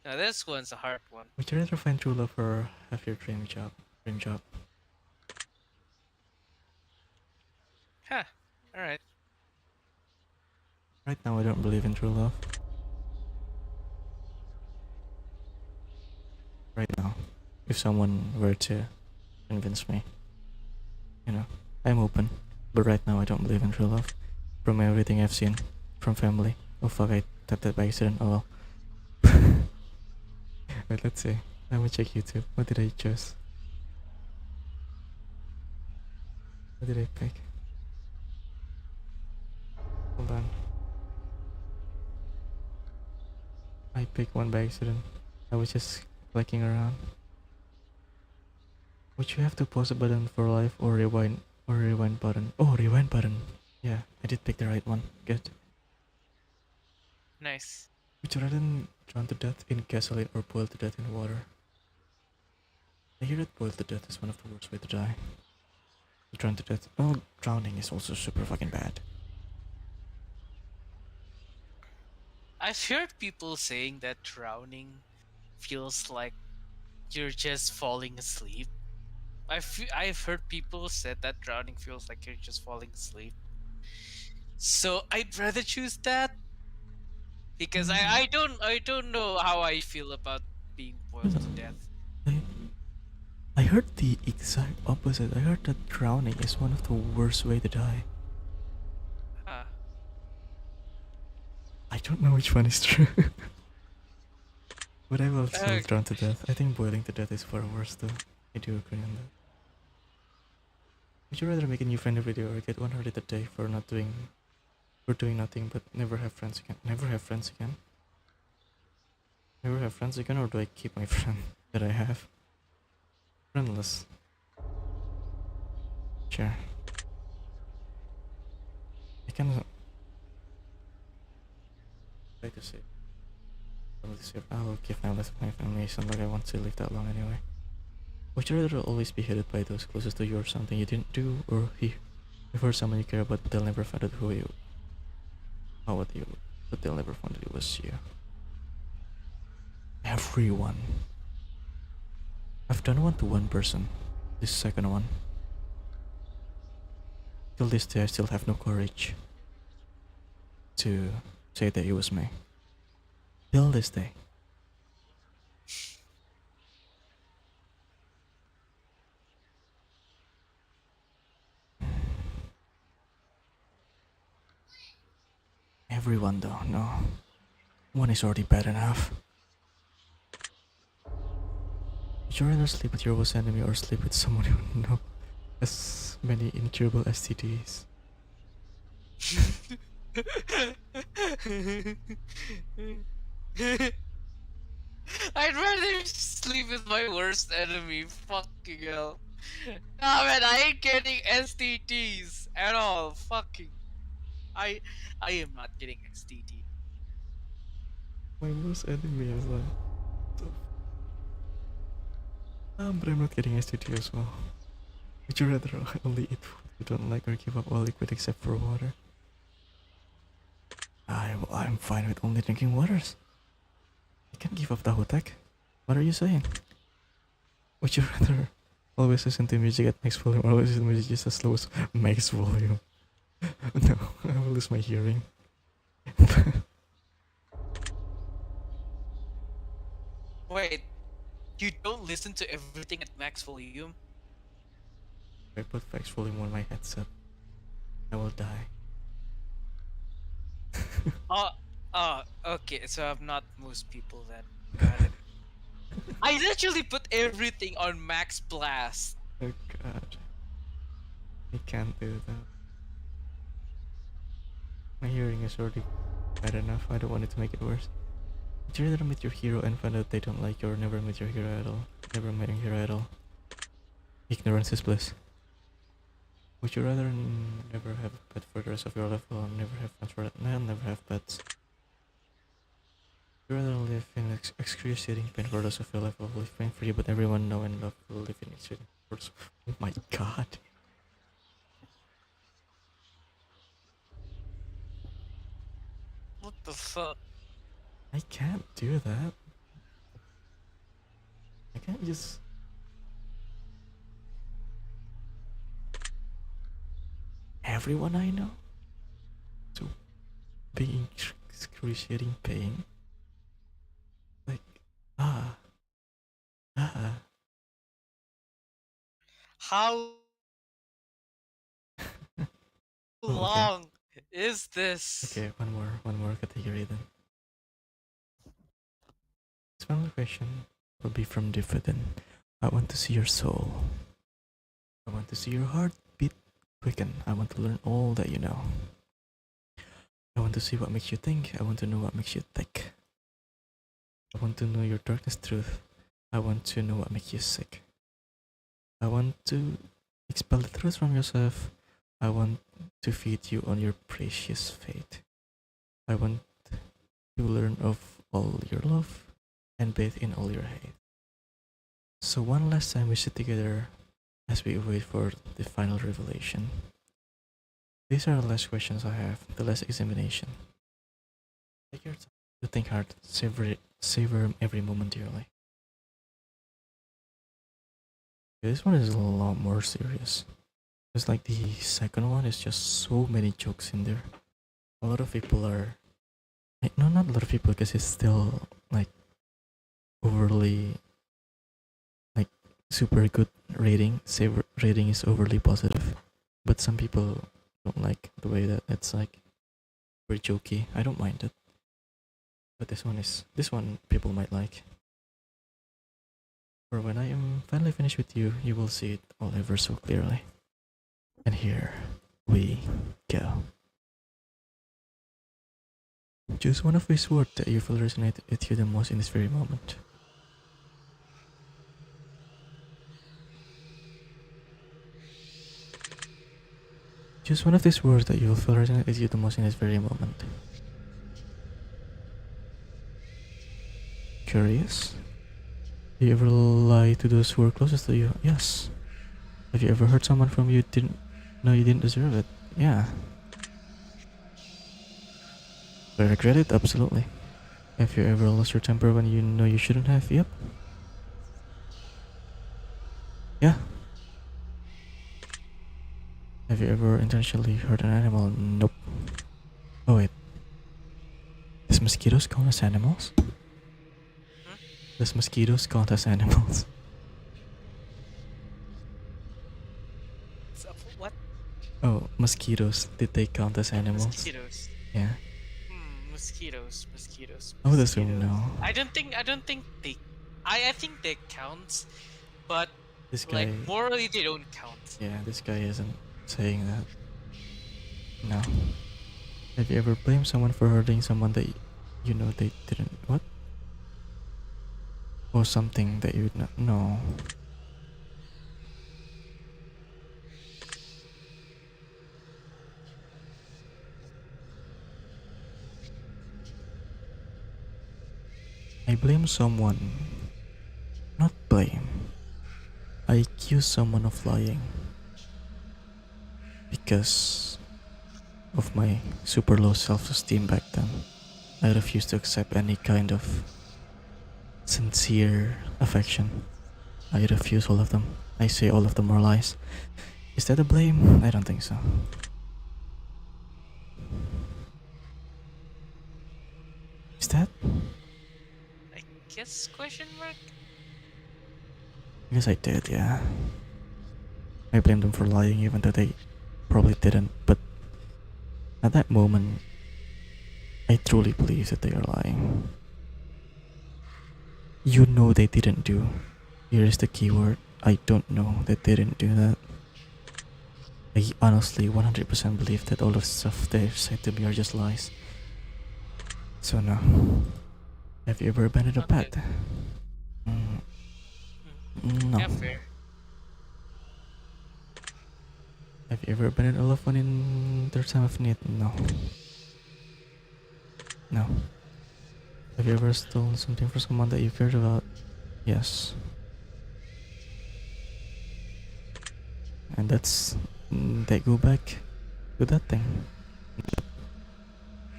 Speaker 2: Now this one's a hard one.
Speaker 1: Would you rather find true love or have your dream job? Dream job.
Speaker 2: Huh. Alright.
Speaker 1: Right now, I don't believe in true love. Right now, if someone were to convince me, you know, I'm open. But right now, I don't believe in true love. From everything I've seen, from family. Oh fuck, I tapped that by accident. Oh well. Wait, let's see. Let me check YouTube. What did I choose? What did I pick? Hold on. I picked one by accident. I was just clicking around. Would you have to pause a button for life or rewind button? Oh, rewind button. Yeah, I did pick the right one. Good.
Speaker 2: Nice.
Speaker 1: Would you rather drown to death in gasoline or boil to death in water? I hear that boil to death is one of the worst way to die. Drown to death. Oh, drowning is also super fucking bad.
Speaker 2: I've heard people saying that drowning feels like you're just falling asleep. I've heard people said that drowning feels like you're just falling asleep. So I'd rather choose that because I don't know how I feel about being boiled to death.
Speaker 1: I, I heard the exact opposite. I heard that drowning is one of the worst way to die.
Speaker 2: Huh.
Speaker 1: I don't know which one is true. But I will still drown to death. I think boiling to death is far worse though. I do agree on that. Would you rather make a new friend every day or get 100 a day for doing nothing but never have friends again? Never have friends again? Never have friends again, or do I keep my friend that I have? Friendless. Sure. I can try to save. I'll keep my list of my family. It's not like I want to live that long anyway. Would you rather always be hated by those closest to you or something you didn't do, or you've heard someone you care about but they'll never find out but they'll never find out it was you? Everyone. I've done one to one person. This second one. Till this day I still have no courage to say that it was me. Till this day. Everyone though, no. One is already bad enough. Would you rather sleep with your worst enemy or sleep with someone who has many incurable STDs?
Speaker 2: I'd rather sleep with my worst enemy. Fucking hell. Nah, man, I ain't getting STDs at all. Fucking. I am not getting STD.
Speaker 1: My worst enemy is like. But I'm not getting STD as well. Would you rather only eat food you don't like or give up all liquid except for water? I'm fine with only drinking waters. I can't give up the hotek. What are you saying? Would you rather always listen to music at max volume or always listen to music just as slow as max volume? No, I will lose my hearing.
Speaker 2: Wait, you don't listen to everything at max volume?
Speaker 1: If I put max volume on my headset, I will die.
Speaker 2: Oh, okay, so I'm not most people then. Got it. I literally put everything on max blast.
Speaker 1: Oh god, I can't do that. My hearing is already bad enough. I don't want it to make it worse. Would you rather meet your hero and find out they don't like you, or never meet your hero at all? Never meet your hero at all. Ignorance is bliss. Would you rather never have a pet for the rest of your life, or never have pets for that? No, never have pets. Would you rather live in excruciating pain for the rest of your life, or live pain free, but everyone know and love will live in excruciating pain? Oh my god.
Speaker 2: What the fuck?
Speaker 1: I can't do that. I can't just. Everyone I know? To be in excruciating pain? Like, ah, ah.
Speaker 2: How
Speaker 1: Oh, okay.
Speaker 2: long is this?
Speaker 1: Okay, one more category then. This final question will be from Diffident. I want to see your soul. I want to see your heart beat quicken. I want to learn all that you know. I want to see what makes you think. I want to know what makes you thick. I want to know your darkest truth. I want to know what makes you sick. I want to expel the truth from yourself. I want to feed you on your precious fate. I want to learn of all your love and bathe in all your hate. So one last time we sit together as we wait for the final revelation. These are the last questions I have, the last examination. Take your time to think hard, savor every moment dearly. This one is a lot more serious. It's like the second one is just so many jokes in there. A lot of people are like, no, not a lot of people, because it's still like overly like super good rating. Savor rating is overly positive, but some people don't like the way that it's like very jokey. I don't mind it, but this one people might like. For when I am finally finished with you, you will see it all ever so clearly. And here we go. Choose one of these words that you feel resonate with you the most in this very moment. Choose one of these words that you will feel resonate with you the most in this very moment. Curious? Do you ever lie to those who are closest to you? Yes. Have you ever hurt someone from you didn't know you didn't deserve it? Yeah. Do I regret it? Absolutely. Have you ever lost your temper when you know you shouldn't have? Yep. Yeah. Have you ever intentionally hurt an animal? Nope. Oh wait. Does mosquitoes count as animals?
Speaker 2: Hmm?
Speaker 1: Does mosquitoes count as animals?
Speaker 2: What?
Speaker 1: Oh, mosquitoes. Did they count as animals?
Speaker 2: Mosquitoes.
Speaker 1: Yeah. I would assume
Speaker 2: Mosquitoes.
Speaker 1: no.
Speaker 2: I don't think they. I think they count, but
Speaker 1: This
Speaker 2: like
Speaker 1: guy.
Speaker 2: morally they don't count.
Speaker 1: Yeah, this guy isn't saying that. No. Have you ever blamed someone for hurting someone that you know they didn't? What? Or something that you not? No. I blame someone. Not blame. I accuse someone of lying. Because of my super low self-esteem back then. I refused to accept any kind of sincere affection. I refuse all of them. I say all of them are lies. Is that a blame? I don't think so. Is that?
Speaker 2: I guess question mark?
Speaker 1: I guess I did, yeah. I blamed them for lying even though they probably didn't, but at that moment, I truly believe that they are lying. You know they didn't do. Here is the keyword. I don't know that they didn't do that. I honestly 100% believe that all of the stuff they've said to me are just lies. So no. Have you ever abandoned a
Speaker 2: Okay.
Speaker 1: pet? Mm, no.
Speaker 2: Yeah, fair.
Speaker 1: Have you ever abandoned a loved one in their time of need? No. No. Have you ever stolen something from someone that you cared about? Yes. And they go back to that thing.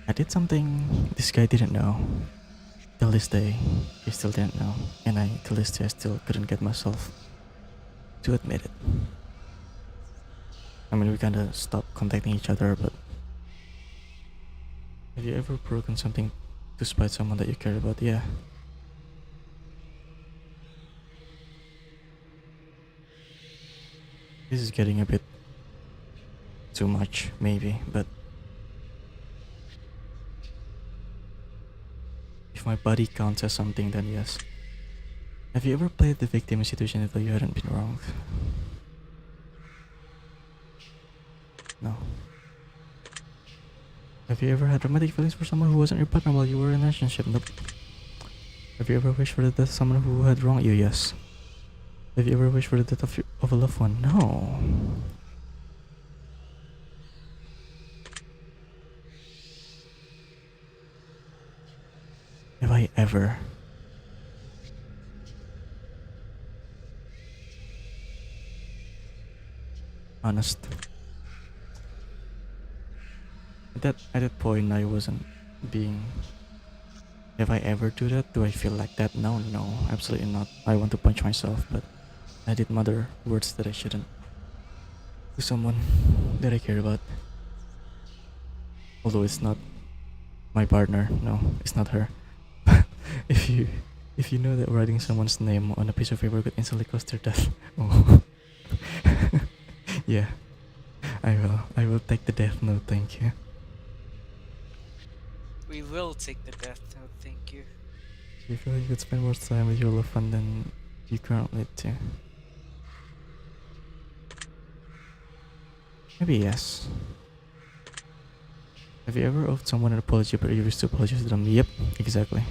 Speaker 1: I did something this guy didn't know. Till this day, he still didn't know. And till this day, I still couldn't get myself to admit it. I mean, we kinda stopped contacting each other, but have you ever broken something to spite someone that you care about? Yeah. This is getting a bit too much, maybe, but if my body counts as something, then yes. Have you ever played the victim in a situation that you hadn't been wronged? No. Have you ever had romantic feelings for someone who wasn't your partner while you were in a relationship? Nope. Have you ever wished for the death of someone who had wronged you? Yes. Have you ever wished for the death of a loved one? No. Have I ever? Honest. At that point, I wasn't being. Have I ever do that? Do I feel like that? No, absolutely not. I want to punch myself, but I did mutter words that I shouldn't to someone that I care about. Although it's not my partner. No, it's not her. if you if you know that writing someone's name on a piece of paper could instantly cause their death. Oh. Yeah, I will. I will take the death note, thank you.
Speaker 2: We will take the death note, thank you.
Speaker 1: Do you feel like you could spend more time with your loved one than you currently do? Maybe yes. Have you ever owed someone an apology but you refused to apologize to them? Yep, exactly.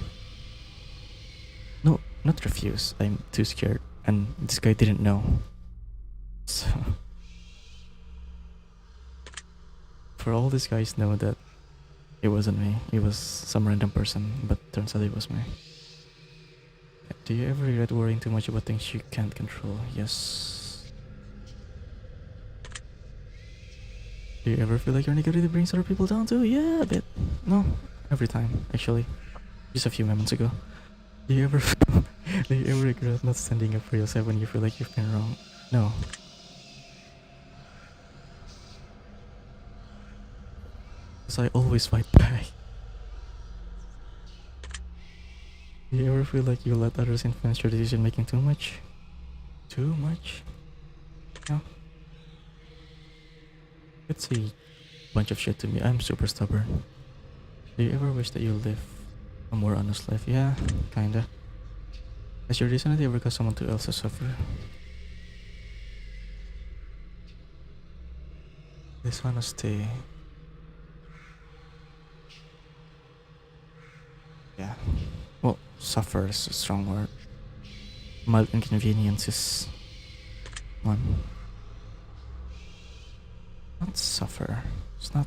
Speaker 1: No, not refuse. I'm too scared. And this guy didn't know. So... For all these guys know that it wasn't me. It was some random person, but turns out it was me. Do you ever regret worrying too much about things you can't control? Yes. Do you ever feel like your negativity brings other people down too? Yeah, a bit. No, every time, actually. Just a few moments ago. Do you ever do you ever regret not standing up for yourself when you feel like you've been wrong? No. Because I always fight back. Do you ever feel like you let others influence your decision making too much? Too much? No. It's a bunch of shit to me. I'm super stubborn. Do you ever wish that you live a more honest life? Yeah, kinda. Has your dishonesty ever caused someone else to suffer? Dishonesty. Yeah. Well, suffer is a strong word. Mild inconvenience is one. Not suffer. It's not.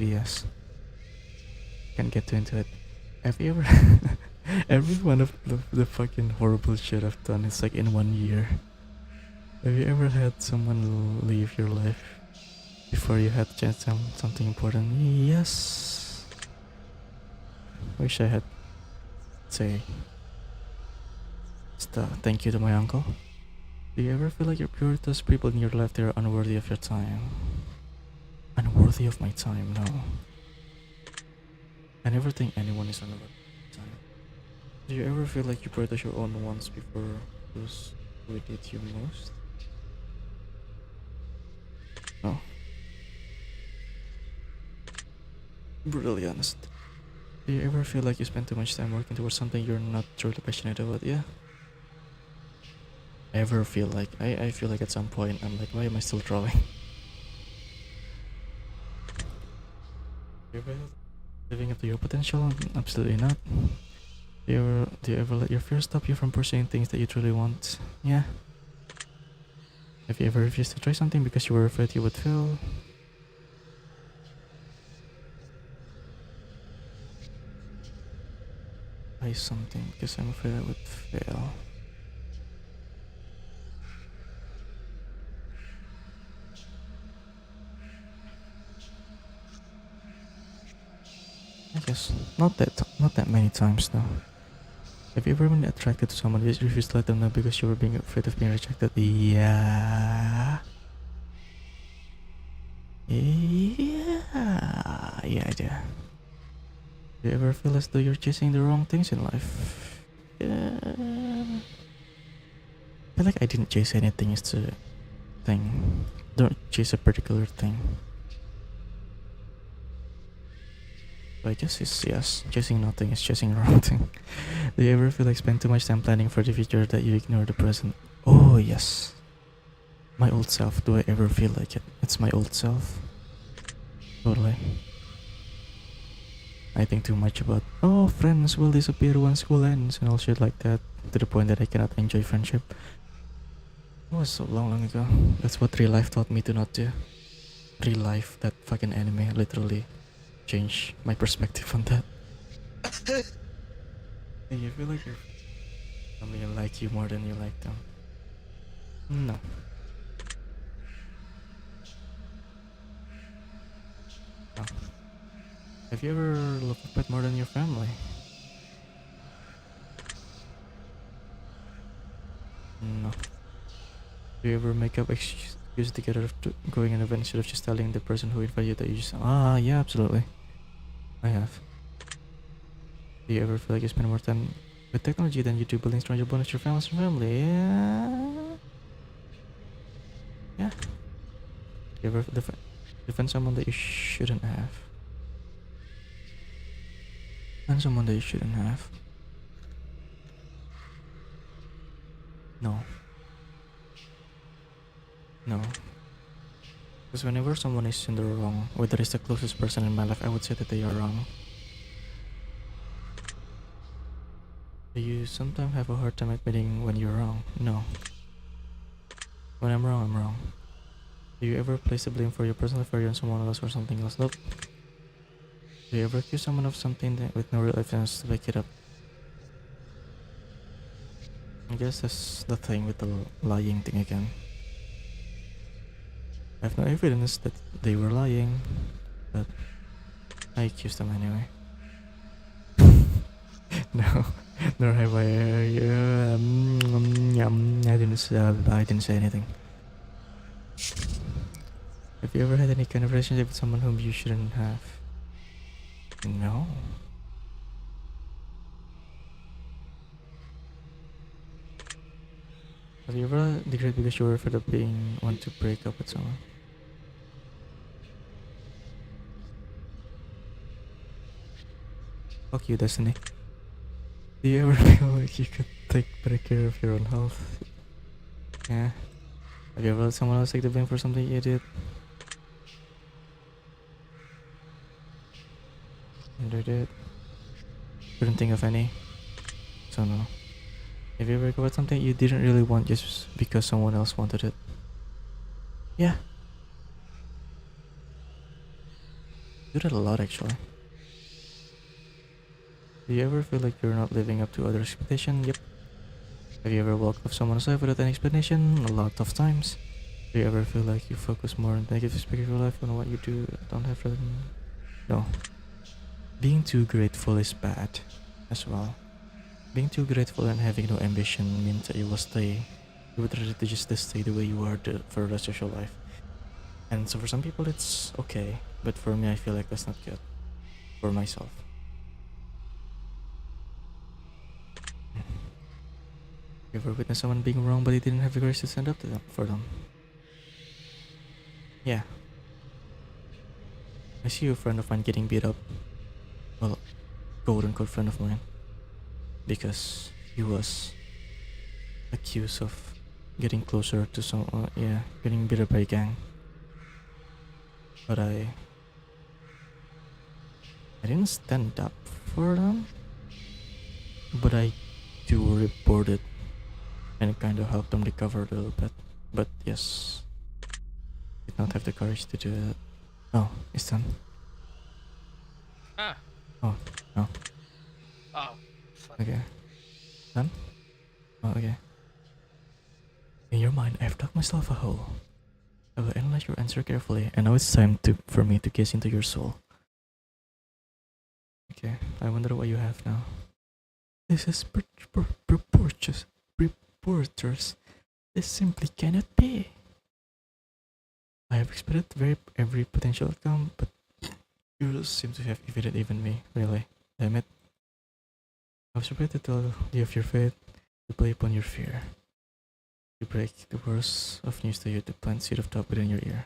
Speaker 1: maybe yes. Can't get too into it. Have you ever every one of the fucking horrible shit I've done is like in 1 year. Have you ever had someone leave your life before you had chance on something important? Yes. Wish I had say thank you to my uncle. Do you ever feel like your prioritous people in your life they are unworthy of your time? Unworthy of my time, no. I never think anyone is unworthy of my time. Do you ever feel like you prioritize your own wants before those who need you most? No. Brutally honest. Do you ever feel like you spend too much time working towards something you're not truly passionate about? Yeah. I ever feel like I feel like at some point I'm like, why am I still drawing? Do you ever living up to your potential? Absolutely not. Do you ever let your fear stop you from pursuing things that you truly want? Yeah. Have you ever refused to try something because you were afraid you would fail? Try something because I'm afraid I would fail. I guess not that many times though. Have you ever been attracted to someone but you refused to let them know because you were being afraid of being rejected? Yeah. Yeah, I do. Do you ever feel as though you're chasing the wrong things in life? Yeah. I feel like I didn't chase anything, it's a thing. Don't chase a particular thing. So I guess it's yes, chasing nothing is chasing the wrong thing. Do you ever feel like spend too much time planning for the future that you ignore the present? Oh yes. My old self, do I ever feel like it? It's my old self. Totally. I think too much about, oh, friends will disappear once school ends and all shit like that, to the point that I cannot enjoy friendship. It was so long ago. That's what real life taught me to not do. Real life, that fucking anime, literally changed my perspective on that. Do you feel like your family like you more than you like them? No. No. Have you ever loved a pet more than your family? No. Do you ever make up excuse to get out of going an event instead of just telling the person who invited you that you just yeah, absolutely. I have. Do you ever feel like you spend more time with technology than you do building stronger bonds with your family? Yeah. Yeah. Do you ever defend someone that you shouldn't have? And someone that you shouldn't have? No. No. Because whenever someone is in the wrong, whether it's the closest person in my life, I would say that they are wrong. Do you sometimes have a hard time admitting when you're wrong? No. When I'm wrong, I'm wrong. Do you ever place the blame for your personal failure on someone else or something else? Nope. Do you ever accuse someone of something with no real evidence to back it up? I guess that's the thing with the lying thing again. I have no evidence that they were lying, but I accused them anyway. No, nor have I. I didn't say anything. Have you ever had any kind of relationship with someone whom you shouldn't have? No. Have you ever regret because you were afraid of being want to break up with someone? Fuck you, Destiny. Do you ever feel like you could take better care of your own health? Yeah. Have you ever let someone else take the blame for something you did? And I did. Couldn't think of any. So no. Have you ever got something you didn't really want just because someone else wanted it? Yeah. do that a lot actually. Do you ever feel like you're not living up to other expectations? Yep. Have you ever walked off someone's life without any explanation? A lot of times. Do you ever feel like you focus more on negative aspects of your life on what you do don't have rather than... No. Being too grateful is bad as well. Being too grateful and having no ambition means that you will stay. You would rather to just stay the way you are for the rest of your life. And so for some people it's okay, but for me I feel like that's not good for myself. You ever witnessed someone being wrong but you didn't have the courage to stand up to them for them? Yeah. I see a friend of mine getting beat up. Well, quote unquote friend of mine. Because he was accused of getting closer to some, getting beat up by a gang. But I didn't stand up for them. But I do report it and kind of help them recover a little bit. But yes, did not have the courage to do that. Oh, it's done.
Speaker 2: Ah.
Speaker 1: Oh, no.
Speaker 2: Oh. Fuck.
Speaker 1: Okay. Done? Oh, okay. In your mind, I've dug myself a hole. I will analyze your answer carefully, and now it's time for me to gaze into your soul. Okay, I wonder what you have now. This is preposterous. Preposterous. This simply cannot be. I have expected every potential outcome, but you seem to have evaded even me, really. Damn it. I was prepared to tell you of your fate, to play upon your fear. To break the worst of news to you, to plant seed of doubt within your ear.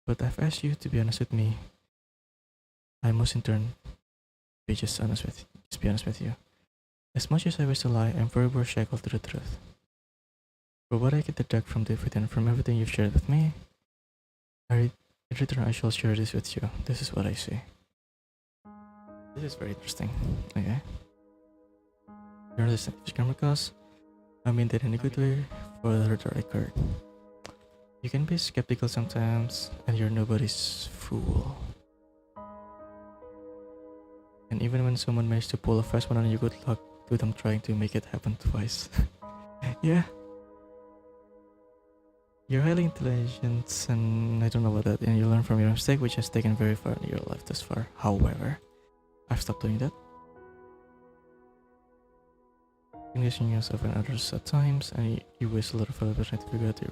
Speaker 1: But I've asked you to be honest with me. I must in turn be just be honest with you. As much as I wish to lie, I'm forever shackled to the truth. For what I get deduct from within, from everything you've shared with me, in return I shall share this with you. This is what I see. This is very interesting. Okay. You're listening to camera because I mean that in a good way for the hurt record. You can be skeptical sometimes, and you're nobody's fool. And even when someone managed to pull a fast one on you, good luck to them trying to make it happen twice. Yeah. You're highly intelligent, and I don't know about that, and you learn from your mistake, which has taken very far in your life thus far. However, I've stopped doing that. Conditioning yourself and others at times, and you waste a lot of effort trying to figure out your...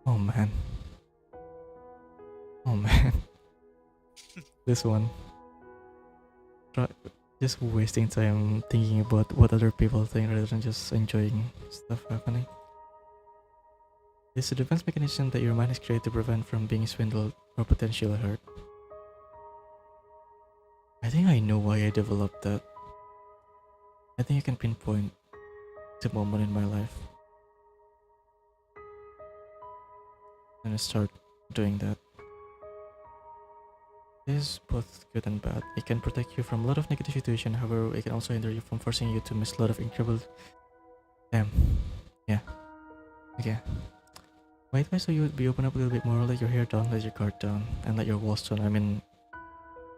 Speaker 1: Oh man. Oh man. This one. Just wasting time thinking about what other people think rather than just enjoying stuff happening. It's a defense mechanism that your mind has created to prevent from being swindled or potentially hurt. I think I know why I developed that. I think I can pinpoint the moment in my life and I start doing that. This is both good and bad. It can protect you from a lot of negative situations, however, it can also hinder you from forcing you to miss a lot of incredible... Damn. Yeah. Okay. My advice to you would be open up a little bit more, let your hair down, let your guard down, and let your walls down. I mean,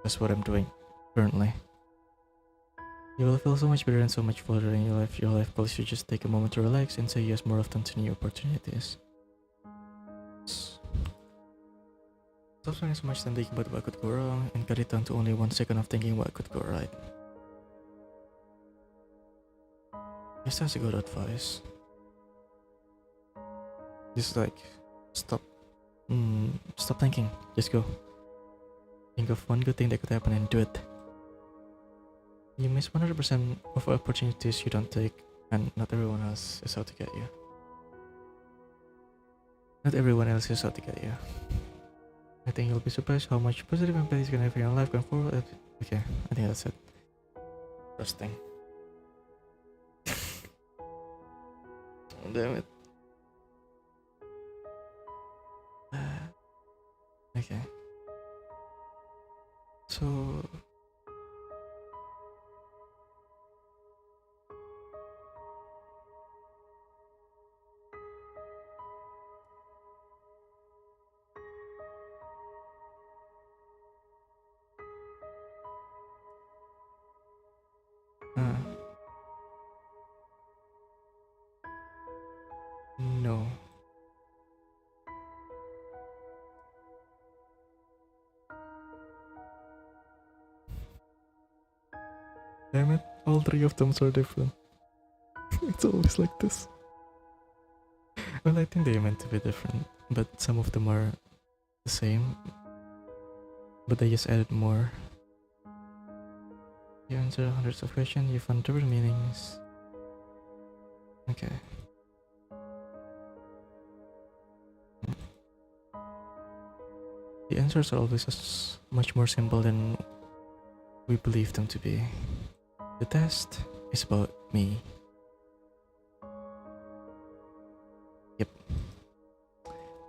Speaker 1: that's what I'm doing currently. You will feel so much better and so much fuller in your life. Your life goals should just take a moment to relax and say yes more often to new opportunities. Stop spending so much time thinking about what could go wrong and cut it down to only 1 second of thinking what could go right. Yes, that's a good advice. Just like, stop thinking, just go. Think of one good thing that could happen and do it. You miss 100% of opportunities you don't take, and not everyone else is out to get you. Not everyone else is out to get you. I think you'll be surprised how much positive impact you can have in your life going forward. Okay, I think that's it. Interesting. Damn it. Okay. So... Damn it, all three of them are different. It's always like this. Well, I think they meant to be different, but some of them are the same, but they just added more. You answer hundreds of questions, you found different meanings. Okay. The answers are always much more simple than we believe them to be. The test is about me. Yep.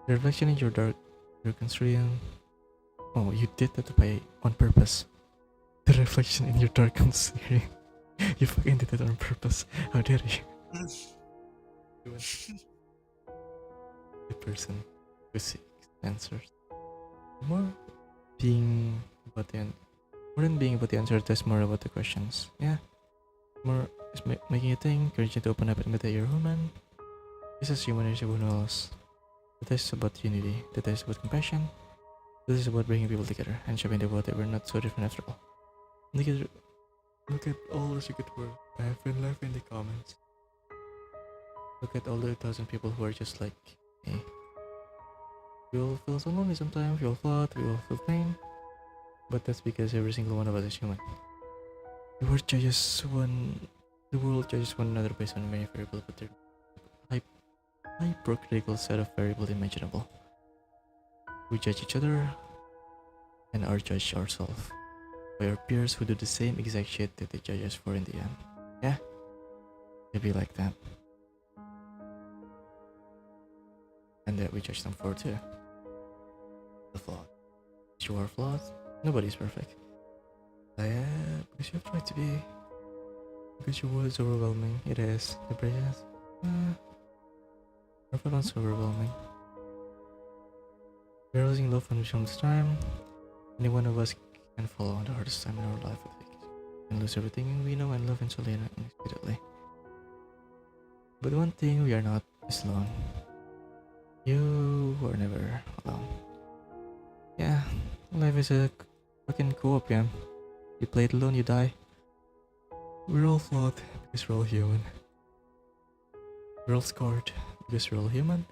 Speaker 1: The reflection in your dark screen. Oh, you did that on purpose. The reflection in your darkened screen. You fucking did it on purpose. How dare you? The person who seeks answers. More being about the more than being about the answer, that's more about the questions. Yeah. More is making you think, encourage you to open up and admit that you're human. This is human nature, who knows? The test is about unity. The test is about compassion. This is about bringing people together and showing the world that we're not so different after all. Look at all the secret words I have been left in the comments. Look at all the 1,000 people who are just like me. We all feel so lonely sometimes, we all flawed, we all feel pain. But that's because every single one of us is human. The world judges one another based on many variables, but they're hypercritical set of variables imaginable. We judge each other and are judged ourselves by our peers who do the same exact shit that they judge us for in the end. Yeah? They be like that. And that we judge them for too. The flawed. You are flawed. Nobody's perfect. Because you have tried to be. Because your world is overwhelming. It is. The brilliance. Everyone's overwhelming. We're losing love from this time. Any one of us can fall on the hardest time in our life. And lose everything we know and love and solely and unexpectedly. But one thing we are not is alone. You were never alone. Yeah, life is a fucking co-op game. You play it alone, you die. We're all flawed because we're all human. We're all scarred because we're all human.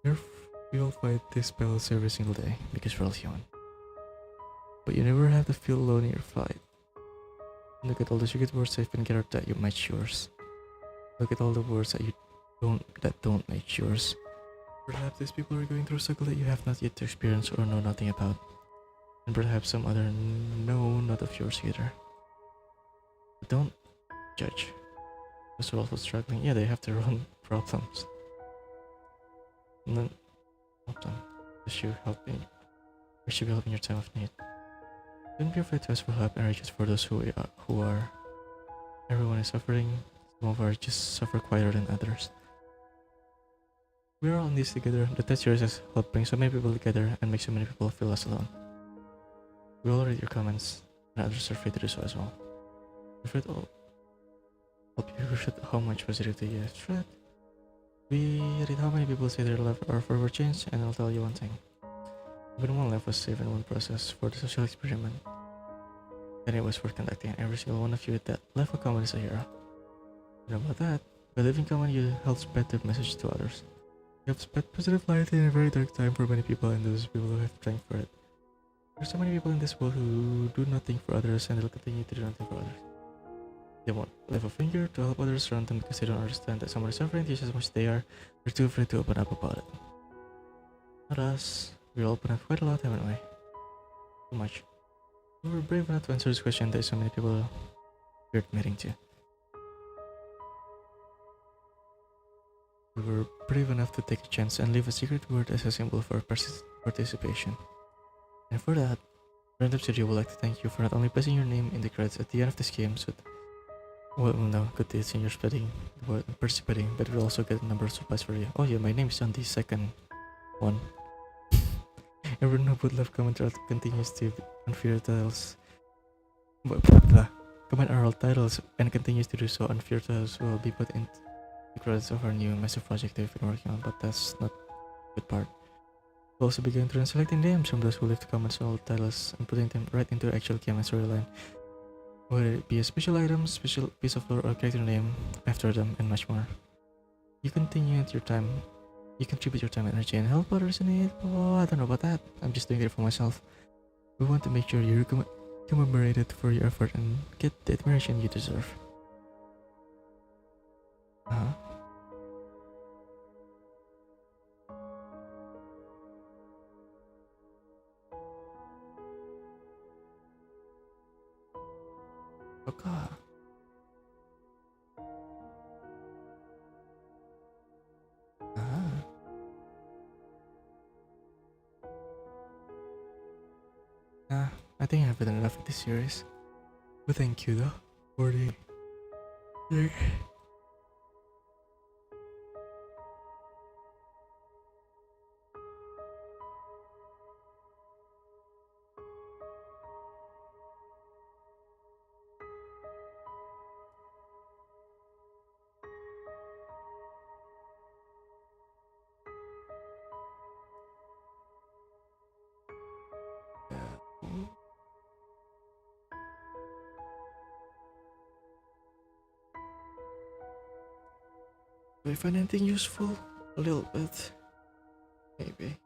Speaker 1: We all fight these battles every single day because we're all human. But you never have to feel alone in your fight. Look at all the secret words that have been gathered that you match yours. Look at all the words that don't match yours. Perhaps these people are going through a struggle that you have not yet experienced or know nothing about. And perhaps some other not of yours either. But don't judge. Because they're also struggling. Yeah, they have their own problems. And then help them. They should be helping your time of need. Don't be afraid to ask for help and reach out for those who are. Everyone is suffering. Some of us just suffer quieter than others. We're all in this together. The test series has helped bring so many people together and make so many people feel less alone. We all read your comments, and others are free to do so as well. We've read all. Help you read how much positivity you have read. We read how many people say their life are forever changed, and I'll tell you one thing. Even one life was saved in one process for the social experiment. And it was worth conducting, and every single one of you that left a comment is a hero. You know about that? By leaving comment, you help spread the message to others. You have spread positive light in a very dark time for many people, and those people who have strength for it. There's so many people in this world who do nothing for others, and they'll continue to do nothing for others. They won't lift a finger to help others around them because they don't understand that someone is suffering just as much as they are. They're too afraid to open up about it. Not us. We all open up quite a lot, haven't we? Too much. We were brave enough to answer this question that so many people are admitting to. We were brave enough to take a chance and leave a secret word as a symbol for participation. And for that, Random Studio would like to thank you for not only placing your name in the credits at the end of this game, so good deeds in your spreading the word and participating, but we'll also get a number of supplies for you. Oh yeah, my name is on the second one. Everyone who left comment continues to unfair titles. Comment our all titles and continues to do so. Unfair titles will be put in the credits of our new massive project that we've been working on, but that's not the good part. We'll also be going through and selecting names from those who left comments on all titles and putting them right into the actual game and storyline. whether it be a special item, special piece of lore, or character name after them, and much more. You contribute your time, energy, and help others in need. Oh, I don't know about that. I'm just doing it for myself. We want to make sure you're commemorated for your effort and get the admiration you deserve. Uh-huh. Okay. Ah. I think I've done enough of this series. But thank you though for the Do I find anything useful? A little bit. Maybe.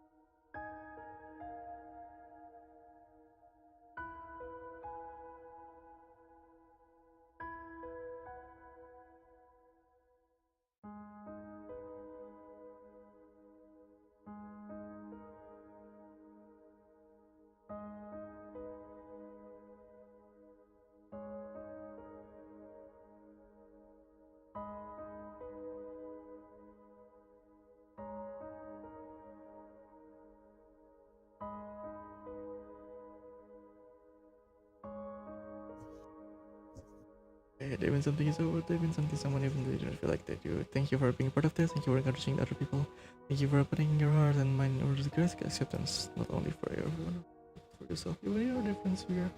Speaker 1: Hey, there been something is over. There been something someone even didn't feel like they do. Thank you for being part of this. Thank you for encouraging other people. Thank you for opening your heart and mind over the great acceptance, not only for everyone, but for yourself. You are different. We are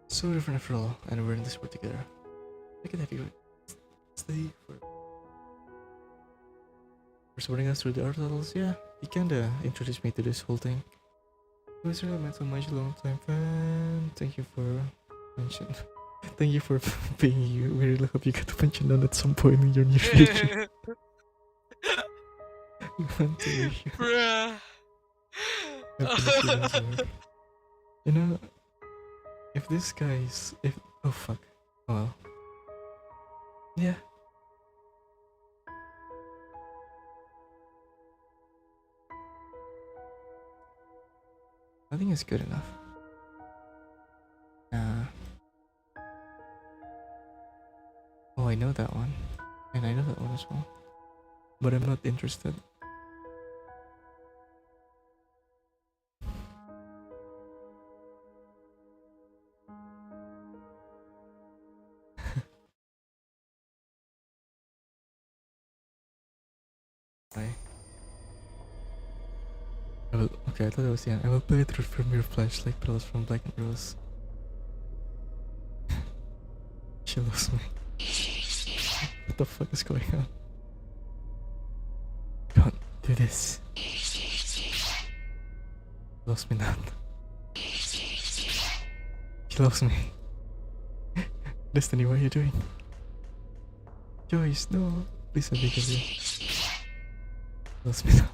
Speaker 1: so different after all, and we're in this world together. I can have you stay for supporting us through the art levels. Yeah, he kinda introduced me to this whole thing. It was really meant so much long time fan. Thank you for mention. Thank you for being you. We really hope you get to mention that at some point in your near future. We want to wish you
Speaker 2: Bruh.
Speaker 1: happiness even sooner. You know, if this guy's oh fuck. Oh well. Yeah. I think it's good enough. Oh, I know that one. And I know that one as well. But I'm not interested. Okay, I thought that was the end. I will play through from your flesh like petals from Black and Rose. She loves me. What the fuck is going on? Can't do this. She loves me not. She loves me. Destiny, what are you doing? Joyce, no. Please don't think of you. She loves me not.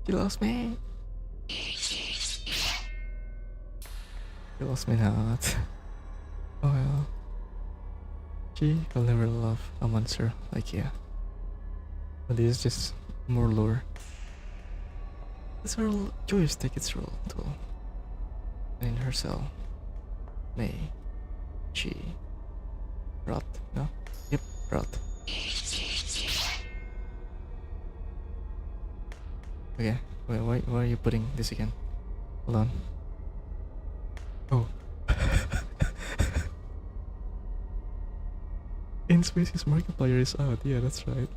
Speaker 1: She loves me. She loves me not. Oh well. She will never love a monster like you. But this is just more lore. This will Joyous take its role tool. In her cell. May. She. Rot. No? Yep, rot. Okay, wait, why are you putting this again? Hold on. Oh. In Space's Markiplier is out, yeah, that's right.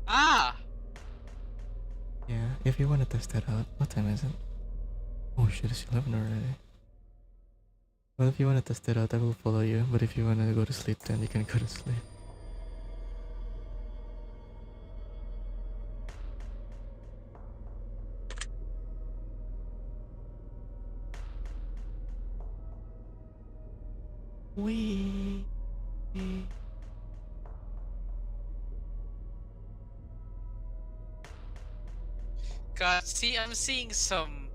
Speaker 2: Ah!
Speaker 1: Yeah, if you want to test that out, what time is it? Oh shit, it's 11 already. Well, if you want to test it out, I will follow you, but if you want to go to sleep, then you can go to sleep. Wee.
Speaker 2: God, see, I'm seeing some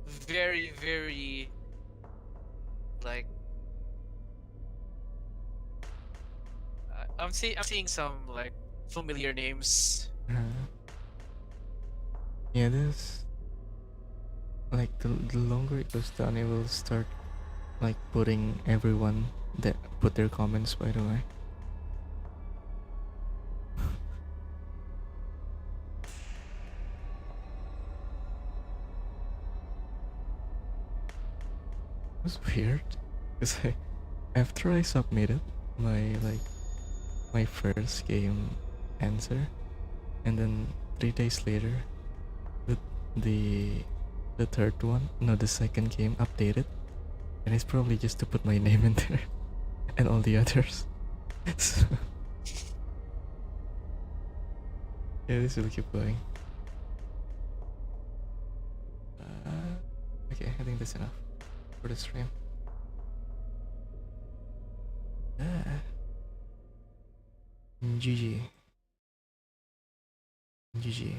Speaker 2: very, very like I'm seeing some like familiar names.
Speaker 1: Yeah, this like the longer it goes down, it will start like putting everyone that put their comments. By the way, it was weird because after I submitted my my first game answer, and then 3 days later, the the the third one, no, the second game updated, and it's probably just to put my name in there and all the others. So, yeah, this will keep going. Okay, I think that's enough for the stream. GG. GG.